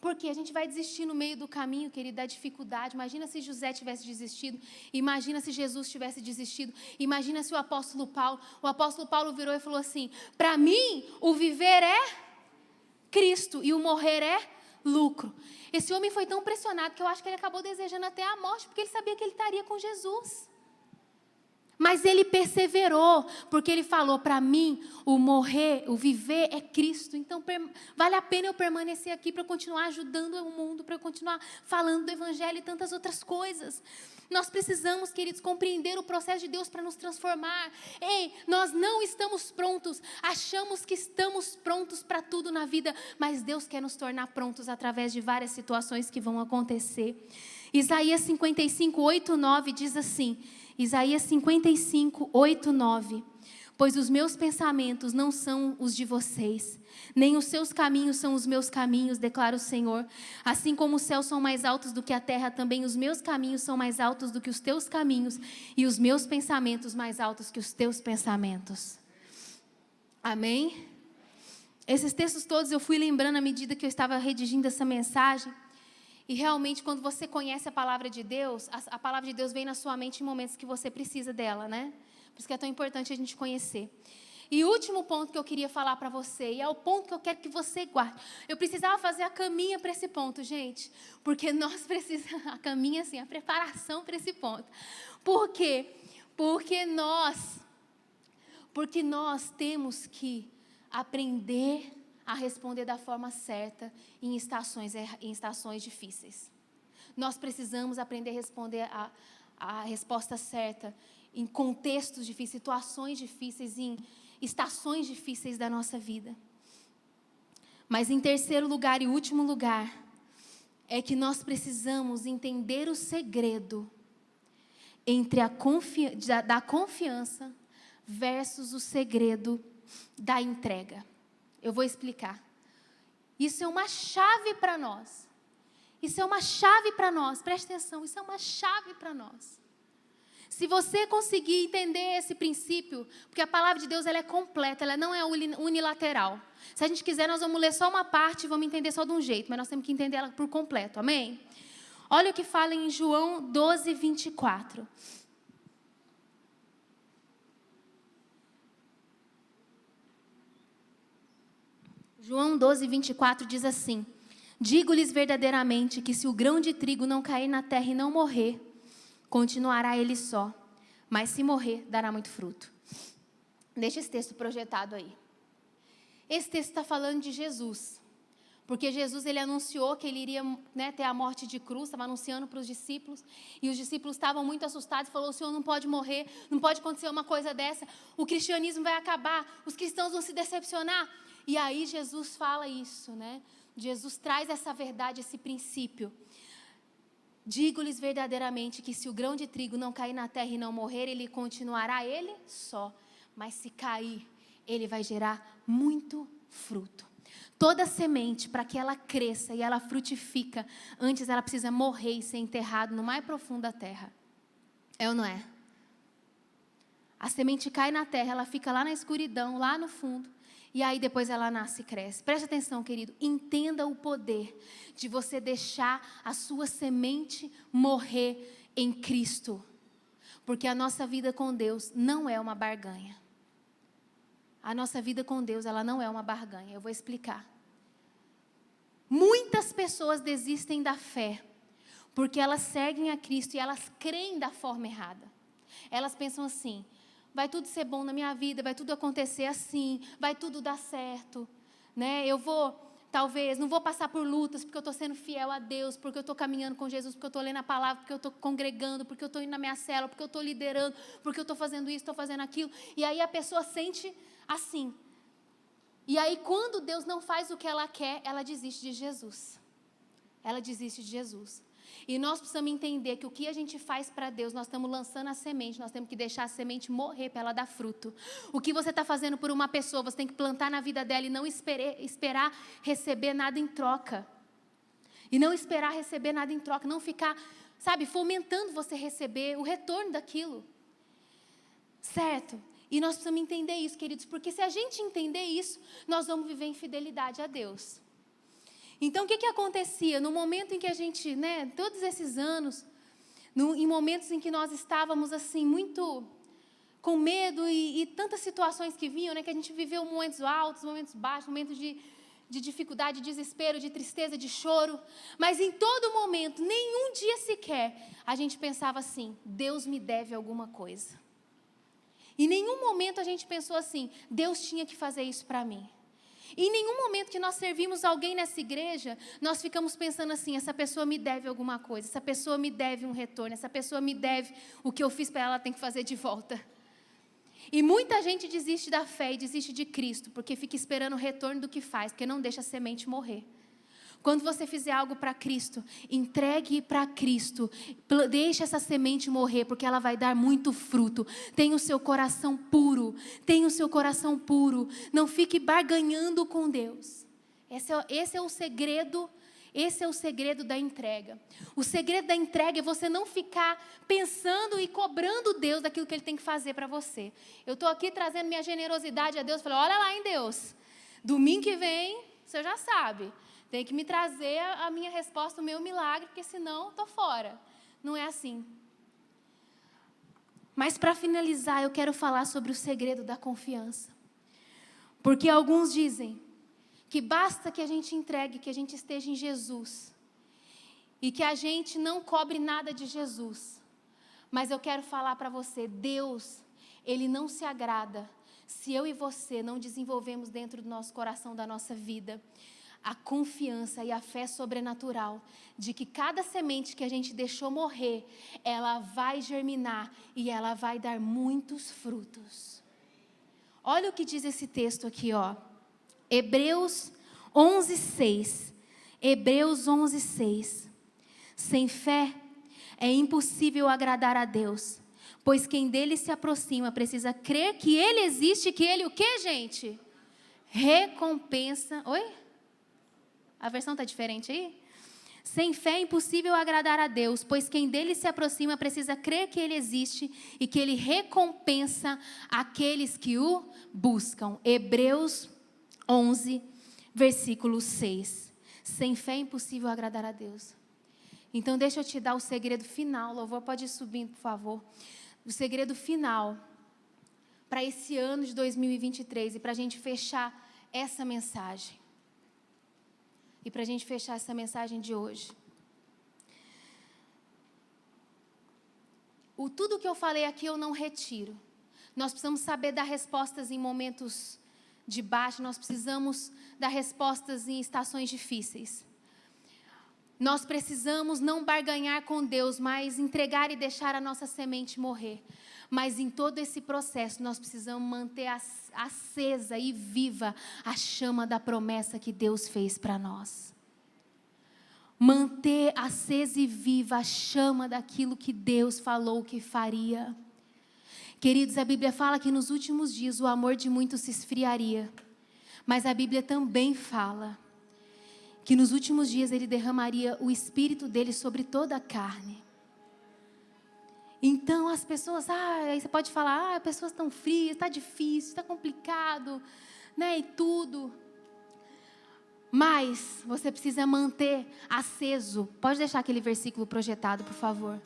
Porque a gente vai desistir no meio do caminho, querido, da dificuldade. Imagina se José tivesse desistido. Imagina se Jesus tivesse desistido. Imagina se o apóstolo Paulo virou e falou assim: para mim, o viver é Cristo e o morrer é lucro. Esse homem foi tão pressionado que eu acho que ele acabou desejando até a morte, porque ele sabia que ele estaria com Jesus. Mas ele perseverou, porque ele falou, para mim, o morrer, o viver é Cristo. Então, vale a pena eu permanecer aqui para continuar ajudando o mundo, para eu continuar falando do Evangelho e tantas outras coisas. Nós precisamos, queridos, compreender o processo de Deus para nos transformar. Ei, nós não estamos prontos, achamos que estamos prontos para tudo na vida, mas Deus quer nos tornar prontos através de várias situações que vão acontecer. Isaías 55, 8, 9 diz assim... Isaías 55, 8, 9. Pois os meus pensamentos não são os de vocês, nem os seus caminhos são os meus caminhos, declara o Senhor. Assim como os céus são mais altos do que a terra, também os meus caminhos são mais altos do que os teus caminhos, e os meus pensamentos mais altos que os teus pensamentos. Amém? Esses textos todos eu fui lembrando à medida que eu estava redigindo essa mensagem. E realmente, quando você conhece a palavra de Deus, a palavra de Deus vem na sua mente em momentos que você precisa dela, né? Por isso que é tão importante a gente conhecer. E o último ponto que eu queria falar para você, e é o ponto que eu quero que você guarde. Eu precisava fazer a caminha para esse ponto, gente. Porque nós precisamos, a caminha assim, a preparação para esse ponto. Por quê? Porque nós temos que aprender a responder da forma certa em estações difíceis. Nós precisamos aprender a responder a resposta certa em contextos difíceis, situações difíceis, em estações difíceis da nossa vida. Mas em terceiro lugar e último lugar, é que nós precisamos entender o segredo entre da confiança versus o segredo da entrega. Eu vou explicar. Isso é uma chave para nós. Isso é uma chave para nós. Preste atenção, isso é uma chave para nós. Se você conseguir entender esse princípio, porque a palavra de Deus ela é completa, ela não é unilateral. Se a gente quiser, nós vamos ler só uma parte e vamos entender só de um jeito, mas nós temos que entender ela por completo, amém? Olha o que fala em João 12, 24. João 12, 24 diz assim: digo-lhes verdadeiramente que se o grão de trigo não cair na terra e não morrer, continuará ele só, mas se morrer, dará muito fruto. Deixa esse texto projetado aí. Esse texto está falando de Jesus, porque Jesus ele anunciou que ele iria, ter a morte de cruz, estava anunciando para os discípulos, e os discípulos estavam muito assustados, falou: o Senhor não pode morrer, não pode acontecer uma coisa dessa, o cristianismo vai acabar, os cristãos vão se decepcionar. E aí Jesus fala isso, Jesus traz essa verdade, esse princípio. Digo-lhes verdadeiramente que se o grão de trigo não cair na terra e não morrer, ele continuará ele só. Mas se cair, ele vai gerar muito fruto. Toda semente, para que ela cresça e ela frutifica, antes ela precisa morrer e ser enterrada no mais profundo da terra. É ou não é? A semente cai na terra, ela fica lá na escuridão, lá no fundo. E aí depois ela nasce e cresce. Preste atenção, querido. Entenda o poder de você deixar a sua semente morrer em Cristo. Porque a nossa vida com Deus não é uma barganha. A nossa vida com Deus, ela não é uma barganha. Eu vou explicar. Muitas pessoas desistem da fé porque elas seguem a Cristo e elas creem da forma errada. Elas pensam assim: vai tudo ser bom na minha vida, vai tudo acontecer assim, vai tudo dar certo, Eu talvez, não vou passar por lutas porque eu estou sendo fiel a Deus, porque eu estou caminhando com Jesus, porque eu estou lendo a palavra, porque eu estou congregando, porque eu estou indo na minha célula, porque eu estou liderando, porque eu estou fazendo isso, estou fazendo aquilo. E aí a pessoa sente assim. E aí quando Deus não faz o que ela quer, ela desiste de Jesus. Ela desiste de Jesus. E nós precisamos entender que o que a gente faz para Deus, nós estamos lançando a semente, nós temos que deixar a semente morrer para ela dar fruto. O que você está fazendo por uma pessoa, você tem que plantar na vida dela e não esperar receber nada em troca. E não esperar receber nada em troca, não ficar, fomentando você receber o retorno daquilo. Certo? E nós precisamos entender isso, queridos, porque se a gente entender isso, nós vamos viver em fidelidade a Deus. Então, o que acontecia? No momento em que a gente, todos esses anos, em momentos em que nós estávamos, assim, muito com medo e tantas situações que vinham, que a gente viveu momentos altos, momentos baixos, momentos de dificuldade, de desespero, de tristeza, de choro. Mas em todo momento, nenhum dia sequer, a gente pensava assim: Deus me deve alguma coisa. Em nenhum momento a gente pensou assim: Deus tinha que fazer isso para mim. Em nenhum momento que nós servimos alguém nessa igreja, nós ficamos pensando assim: essa pessoa me deve alguma coisa, essa pessoa me deve um retorno, essa pessoa me deve o que eu fiz para ela, ela tem que fazer de volta. E muita gente desiste da fé e desiste de Cristo, porque fica esperando o retorno do que faz, porque não deixa a semente morrer. Quando você fizer algo para Cristo, entregue para Cristo, deixe essa semente morrer, porque ela vai dar muito fruto. Tenha o seu coração puro, não fique barganhando com Deus. Esse é o segredo da entrega. O segredo da entrega é você não ficar pensando e cobrando Deus daquilo que Ele tem que fazer para você. Eu estou aqui trazendo minha generosidade a Deus, falei: olha lá, hein, Deus, domingo que vem, você já sabe, tem que me trazer a minha resposta, o meu milagre, porque senão eu estou fora. Não é assim. Mas para finalizar, eu quero falar sobre o segredo da confiança. Porque alguns dizem que basta que a gente entregue, que a gente esteja em Jesus, e que a gente não cobre nada de Jesus. Mas eu quero falar para você: Deus, Ele não se agrada se eu e você não desenvolvemos dentro do nosso coração, da nossa vida, a confiança e a fé sobrenatural de que cada semente que a gente deixou morrer, ela vai germinar e ela vai dar muitos frutos. Olha o que diz esse texto aqui, Hebreus 11:6. Hebreus 11:6. Sem fé é impossível agradar a Deus, pois quem dele se aproxima precisa crer que Ele existe, que Ele o quê, gente? Recompensa. Oi? A versão está diferente aí? Sem fé é impossível agradar a Deus, pois quem dele se aproxima precisa crer que ele existe e que ele recompensa aqueles que o buscam. Hebreus 11, versículo 6. Sem fé é impossível agradar a Deus. Então deixa eu te dar o segredo final. O louvor pode ir subindo, por favor. O segredo final para esse ano de 2023 e para a gente fechar essa mensagem. E para a gente fechar essa mensagem de hoje. Tudo que eu falei aqui eu não retiro. Nós precisamos saber dar respostas em momentos de baixa, nós precisamos dar respostas em estações difíceis. Nós precisamos não barganhar com Deus, mas entregar e deixar a nossa semente morrer. Mas em todo esse processo, nós precisamos manter acesa e viva a chama da promessa que Deus fez para nós. Manter acesa e viva a chama daquilo que Deus falou que faria. Queridos, a Bíblia fala que nos últimos dias o amor de muitos se esfriaria. Mas a Bíblia também fala que nos últimos dias Ele derramaria o Espírito dEle sobre toda a carne. Então as pessoas, aí você pode falar, as pessoas estão frias, está difícil, está complicado, né, e tudo. Mas você precisa manter aceso. Pode deixar aquele versículo projetado, por favor.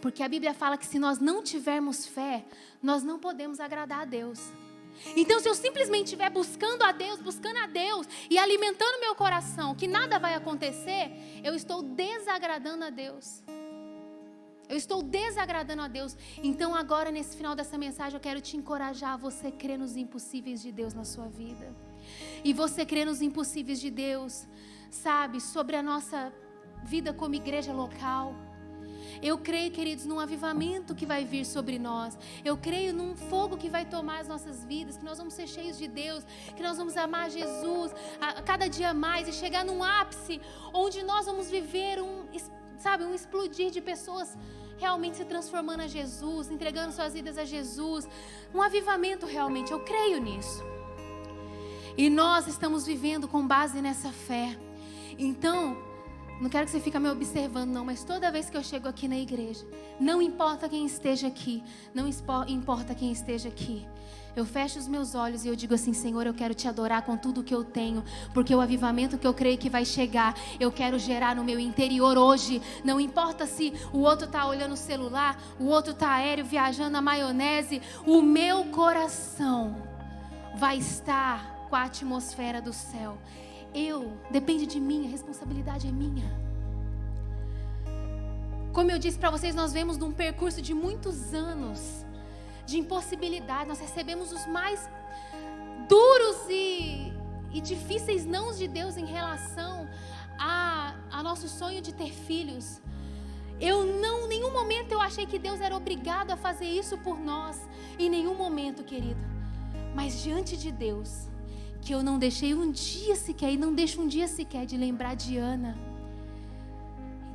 Porque a Bíblia fala que se nós não tivermos fé, nós não podemos agradar a Deus. Então se eu simplesmente estiver buscando a Deus e alimentando meu coração, que nada vai acontecer, eu estou desagradando a Deus. Eu estou desagradando a Deus. Então agora nesse final dessa mensagem eu quero te encorajar a você crer nos impossíveis de Deus na sua vida. E você crer nos impossíveis de Deus, sabe, sobre a nossa vida como igreja local. Eu creio, queridos, num avivamento que vai vir sobre nós. Eu creio num fogo que vai tomar as nossas vidas, que nós vamos ser cheios de Deus, que nós vamos amar Jesus a cada dia mais e chegar num ápice onde nós vamos viver um explodir de pessoas realmente se transformando a Jesus, entregando suas vidas a Jesus. Um avivamento realmente, eu creio nisso. E nós estamos vivendo com base nessa fé. Então, não quero que você fique me observando não, mas toda vez que eu chego aqui na igreja, não importa quem esteja aqui, não importa quem esteja aqui, eu fecho os meus olhos e eu digo assim: Senhor, eu quero te adorar com tudo que eu tenho, porque o avivamento que eu creio que vai chegar, eu quero gerar no meu interior hoje. Não importa se o outro está olhando o celular, o outro está aéreo, viajando na maionese, o meu coração vai estar com a atmosfera do céu. Depende de mim, a responsabilidade é minha. Como eu disse para vocês, nós vemos num percurso de muitos anos de impossibilidade, nós recebemos os mais duros e difíceis nãos de Deus em relação a nosso sonho de ter filhos. Em nenhum momento eu achei que Deus era obrigado a fazer isso por nós, em nenhum momento, querido. Mas diante de Deus, que eu não deixei um dia sequer, e não deixo um dia sequer de lembrar de Ana.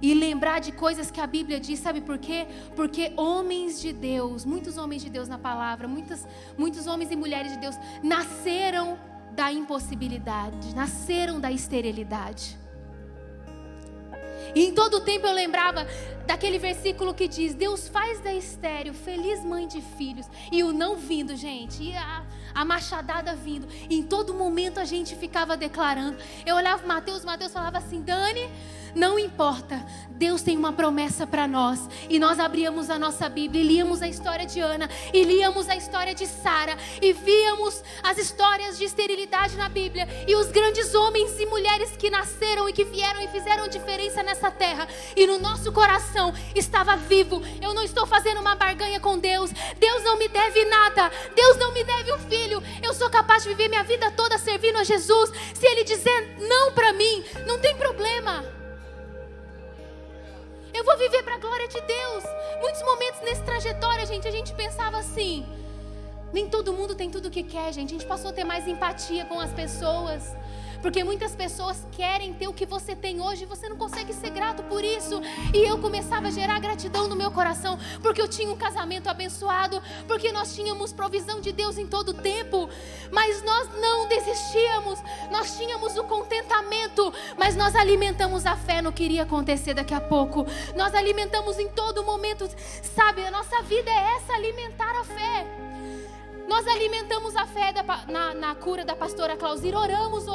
E lembrar de coisas que a Bíblia diz, sabe por quê? Porque homens de Deus, muitos homens de Deus na palavra, muitos homens e mulheres de Deus, nasceram da impossibilidade, nasceram da esterilidade. E em todo o tempo eu lembrava daquele versículo que diz: Deus faz da estéril feliz mãe de filhos. E o não vindo, gente, e a machadada vindo. E em todo momento a gente ficava declarando. Eu olhava para Mateus falava assim: Dani, não importa, Deus tem uma promessa para nós. E nós abríamos a nossa Bíblia e líamos a história de Ana, e líamos a história de Sara, e víamos as histórias de esterilidade na Bíblia, e os grandes homens e mulheres que nasceram e que vieram e fizeram diferença nessa terra. E no nosso coração estava vivo: eu não estou fazendo uma barganha com Deus, Deus não me deve nada, Deus não me deve um filho, eu sou capaz de viver minha vida toda servindo a Jesus. Se Ele dizer não para mim, não tem problema, eu vou viver para a glória de Deus. Muitos momentos nessa trajetória, gente, a gente pensava assim: nem todo mundo tem tudo o que quer, gente. A gente passou a ter mais empatia com as pessoas, Porque muitas pessoas querem ter o que você tem hoje e você não consegue ser grato por isso. E eu começava a gerar gratidão no meu coração, porque eu tinha um casamento abençoado, porque nós tínhamos provisão de Deus em todo o tempo. Mas nós não desistíamos, nós tínhamos o contentamento, mas nós alimentamos a fé no que iria acontecer daqui a pouco. Nós alimentamos em todo momento, sabe, a nossa vida é essa, alimentar a fé. Nós alimentamos a fé na cura da pastora Clausir. Oramos,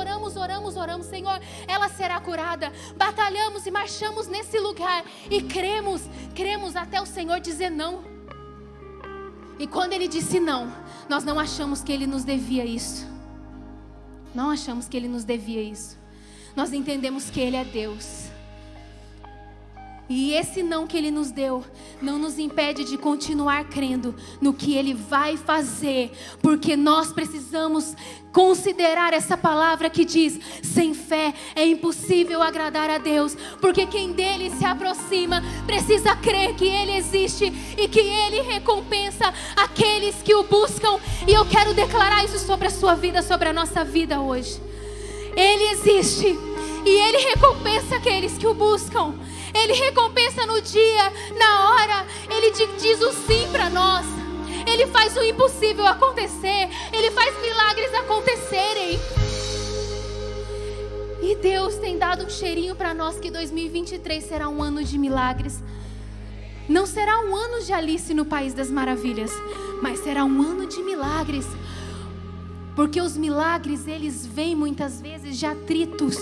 Senhor, ela será curada. Batalhamos e marchamos nesse lugar. E cremos até o Senhor dizer não. E quando Ele disse não, nós não achamos que Ele nos devia isso. Não achamos que Ele nos devia isso. Nós entendemos que Ele é Deus. E esse não que Ele nos deu não nos impede de continuar crendo no que Ele vai fazer, porque nós precisamos considerar essa palavra que diz: sem fé é impossível agradar a Deus, porque quem dele se aproxima precisa crer que Ele existe e que Ele recompensa aqueles que o buscam. E eu quero declarar isso sobre a sua vida, sobre a nossa vida hoje. Ele existe e Ele recompensa aqueles que o buscam. Ele recompensa no dia, na hora. Ele diz o sim para nós. Ele faz o impossível acontecer. Ele faz milagres acontecerem. E Deus tem dado um cheirinho para nós que 2023 será um ano de milagres. Não será um ano de Alice no País das Maravilhas, mas será um ano de milagres. Porque os milagres, eles vêm muitas vezes de atritos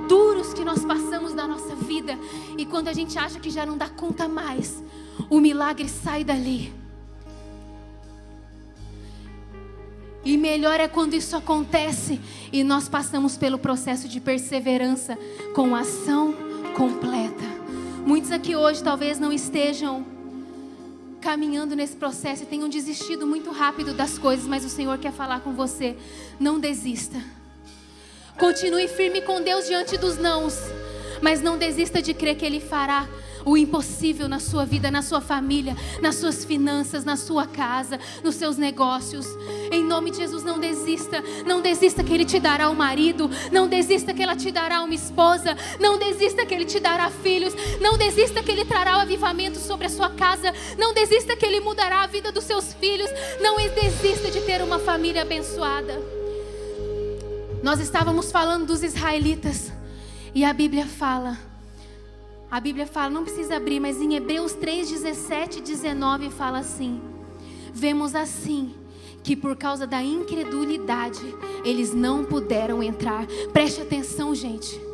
duros que nós passamos da nossa vida, e quando a gente acha que já não dá conta mais, o milagre sai dali. E melhor é quando isso acontece e nós passamos pelo processo de perseverança com ação completa. Muitos aqui hoje talvez não estejam caminhando nesse processo e tenham desistido muito rápido das coisas, mas o Senhor quer falar com você: não desista. Continue firme com Deus diante dos nãos, mas não desista de crer que Ele fará o impossível na sua vida, na sua família, nas suas finanças, na sua casa, nos seus negócios. Em nome de Jesus, não desista. Não desista que Ele te dará um marido. Não desista que Ele te dará uma esposa. Não desista que Ele te dará filhos. Não desista que Ele trará o avivamento sobre a sua casa. Não desista que Ele mudará a vida dos seus filhos. Não desista de ter uma família abençoada. Nós estávamos falando dos israelitas e a Bíblia fala, não precisa abrir, mas em Hebreus 3, 17 e 19 fala assim: vemos assim que por causa da incredulidade eles não puderam entrar. Preste atenção, gente.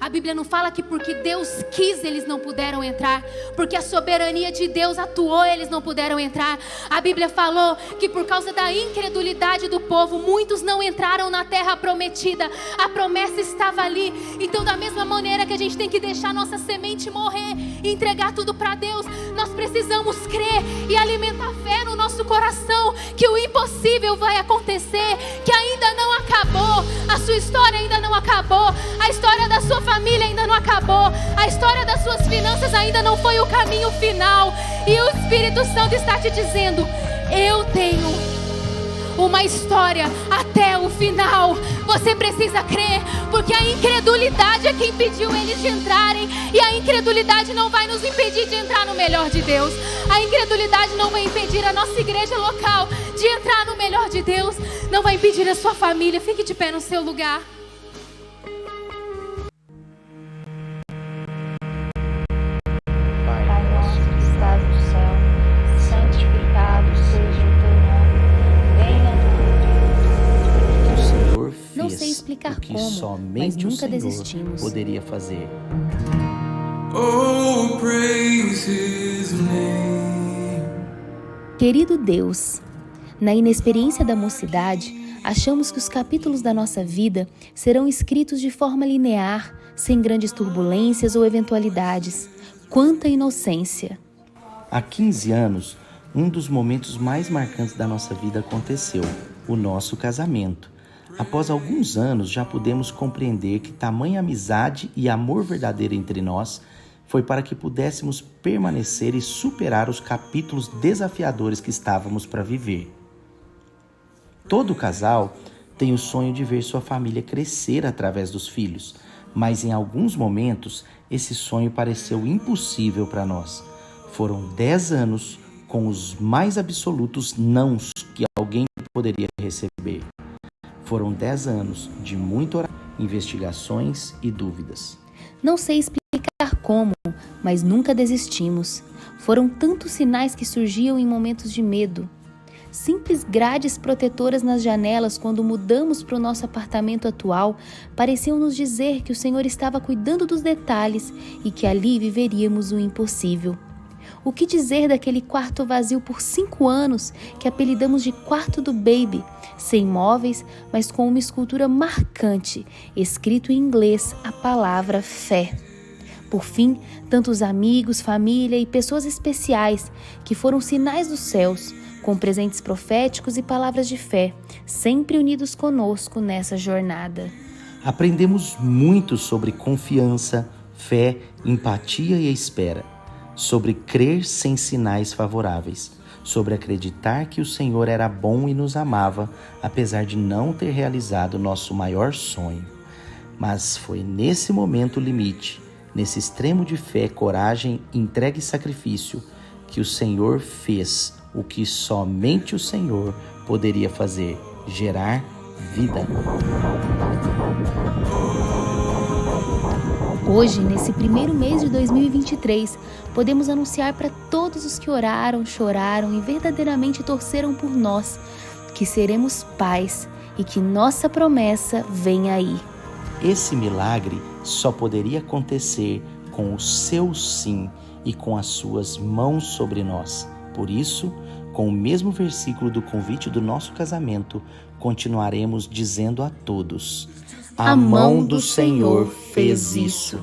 A Bíblia não fala que porque Deus quis eles não puderam entrar, porque a soberania de Deus atuou, eles não puderam entrar. A Bíblia falou que por causa da incredulidade do povo, muitos não entraram na terra prometida. A promessa estava ali. Então, da mesma maneira que a gente tem que deixar nossa semente morrer e entregar tudo para Deus, nós precisamos crer e alimentar fé no nosso coração que o impossível vai acontecer, que ainda não acabou, a sua história ainda não acabou, a história da sua família ainda não acabou, a história das suas finanças ainda não foi o caminho final. E o Espírito Santo está te dizendo: eu tenho uma história até o final. Você precisa crer, porque a incredulidade é que impediu eles de entrarem, e a incredulidade não vai nos impedir de entrar no melhor de Deus. A incredulidade não vai impedir a nossa igreja local de entrar no melhor de Deus. Não vai impedir a sua família. Fique de pé no seu lugar. Não sei explicar como, mas nunca desistimos. Poderia fazer. Oh, praise His name. Querido Deus, na inexperiência da mocidade, achamos que os capítulos da nossa vida serão escritos de forma linear, sem grandes turbulências ou eventualidades. Quanta inocência! Há 15 anos, um dos momentos mais marcantes da nossa vida aconteceu: o nosso casamento. Após alguns anos, já pudemos compreender que tamanha amizade e amor verdadeiro entre nós foi para que pudéssemos permanecer e superar os capítulos desafiadores que estávamos para viver. Todo casal tem o sonho de ver sua família crescer através dos filhos, mas em alguns momentos esse sonho pareceu impossível para nós. Foram 10 anos com os mais absolutos nãos que alguém poderia receber. Foram 10 anos de muita oração, investigações e dúvidas. Não sei explicar como, mas nunca desistimos. Foram tantos sinais que surgiam em momentos de medo. Simples grades protetoras nas janelas quando mudamos para o nosso apartamento atual pareciam nos dizer que o Senhor estava cuidando dos detalhes e que ali viveríamos o impossível. O que dizer daquele quarto vazio por 5 anos que apelidamos de quarto do baby, sem móveis, mas com uma escultura marcante, escrito em inglês a palavra fé. Por fim, tantos amigos, família e pessoas especiais que foram sinais dos céus, com presentes proféticos e palavras de fé, sempre unidos conosco nessa jornada. Aprendemos muito sobre confiança, fé, empatia e espera, sobre crer sem sinais favoráveis, sobre acreditar que o Senhor era bom e nos amava, apesar de não ter realizado nosso maior sonho. Mas foi nesse momento limite, nesse extremo de fé, coragem, entrega e sacrifício, que o Senhor fez o que somente o Senhor poderia fazer: gerar vida. Hoje, nesse primeiro mês de 2023, podemos anunciar para todos os que oraram, choraram e verdadeiramente torceram por nós, que seremos pais e que nossa promessa vem aí. Esse milagre só poderia acontecer com o seu sim e com as suas mãos sobre nós. Por isso, com o mesmo versículo do convite do nosso casamento, continuaremos dizendo a todos: a mão do Senhor fez isso.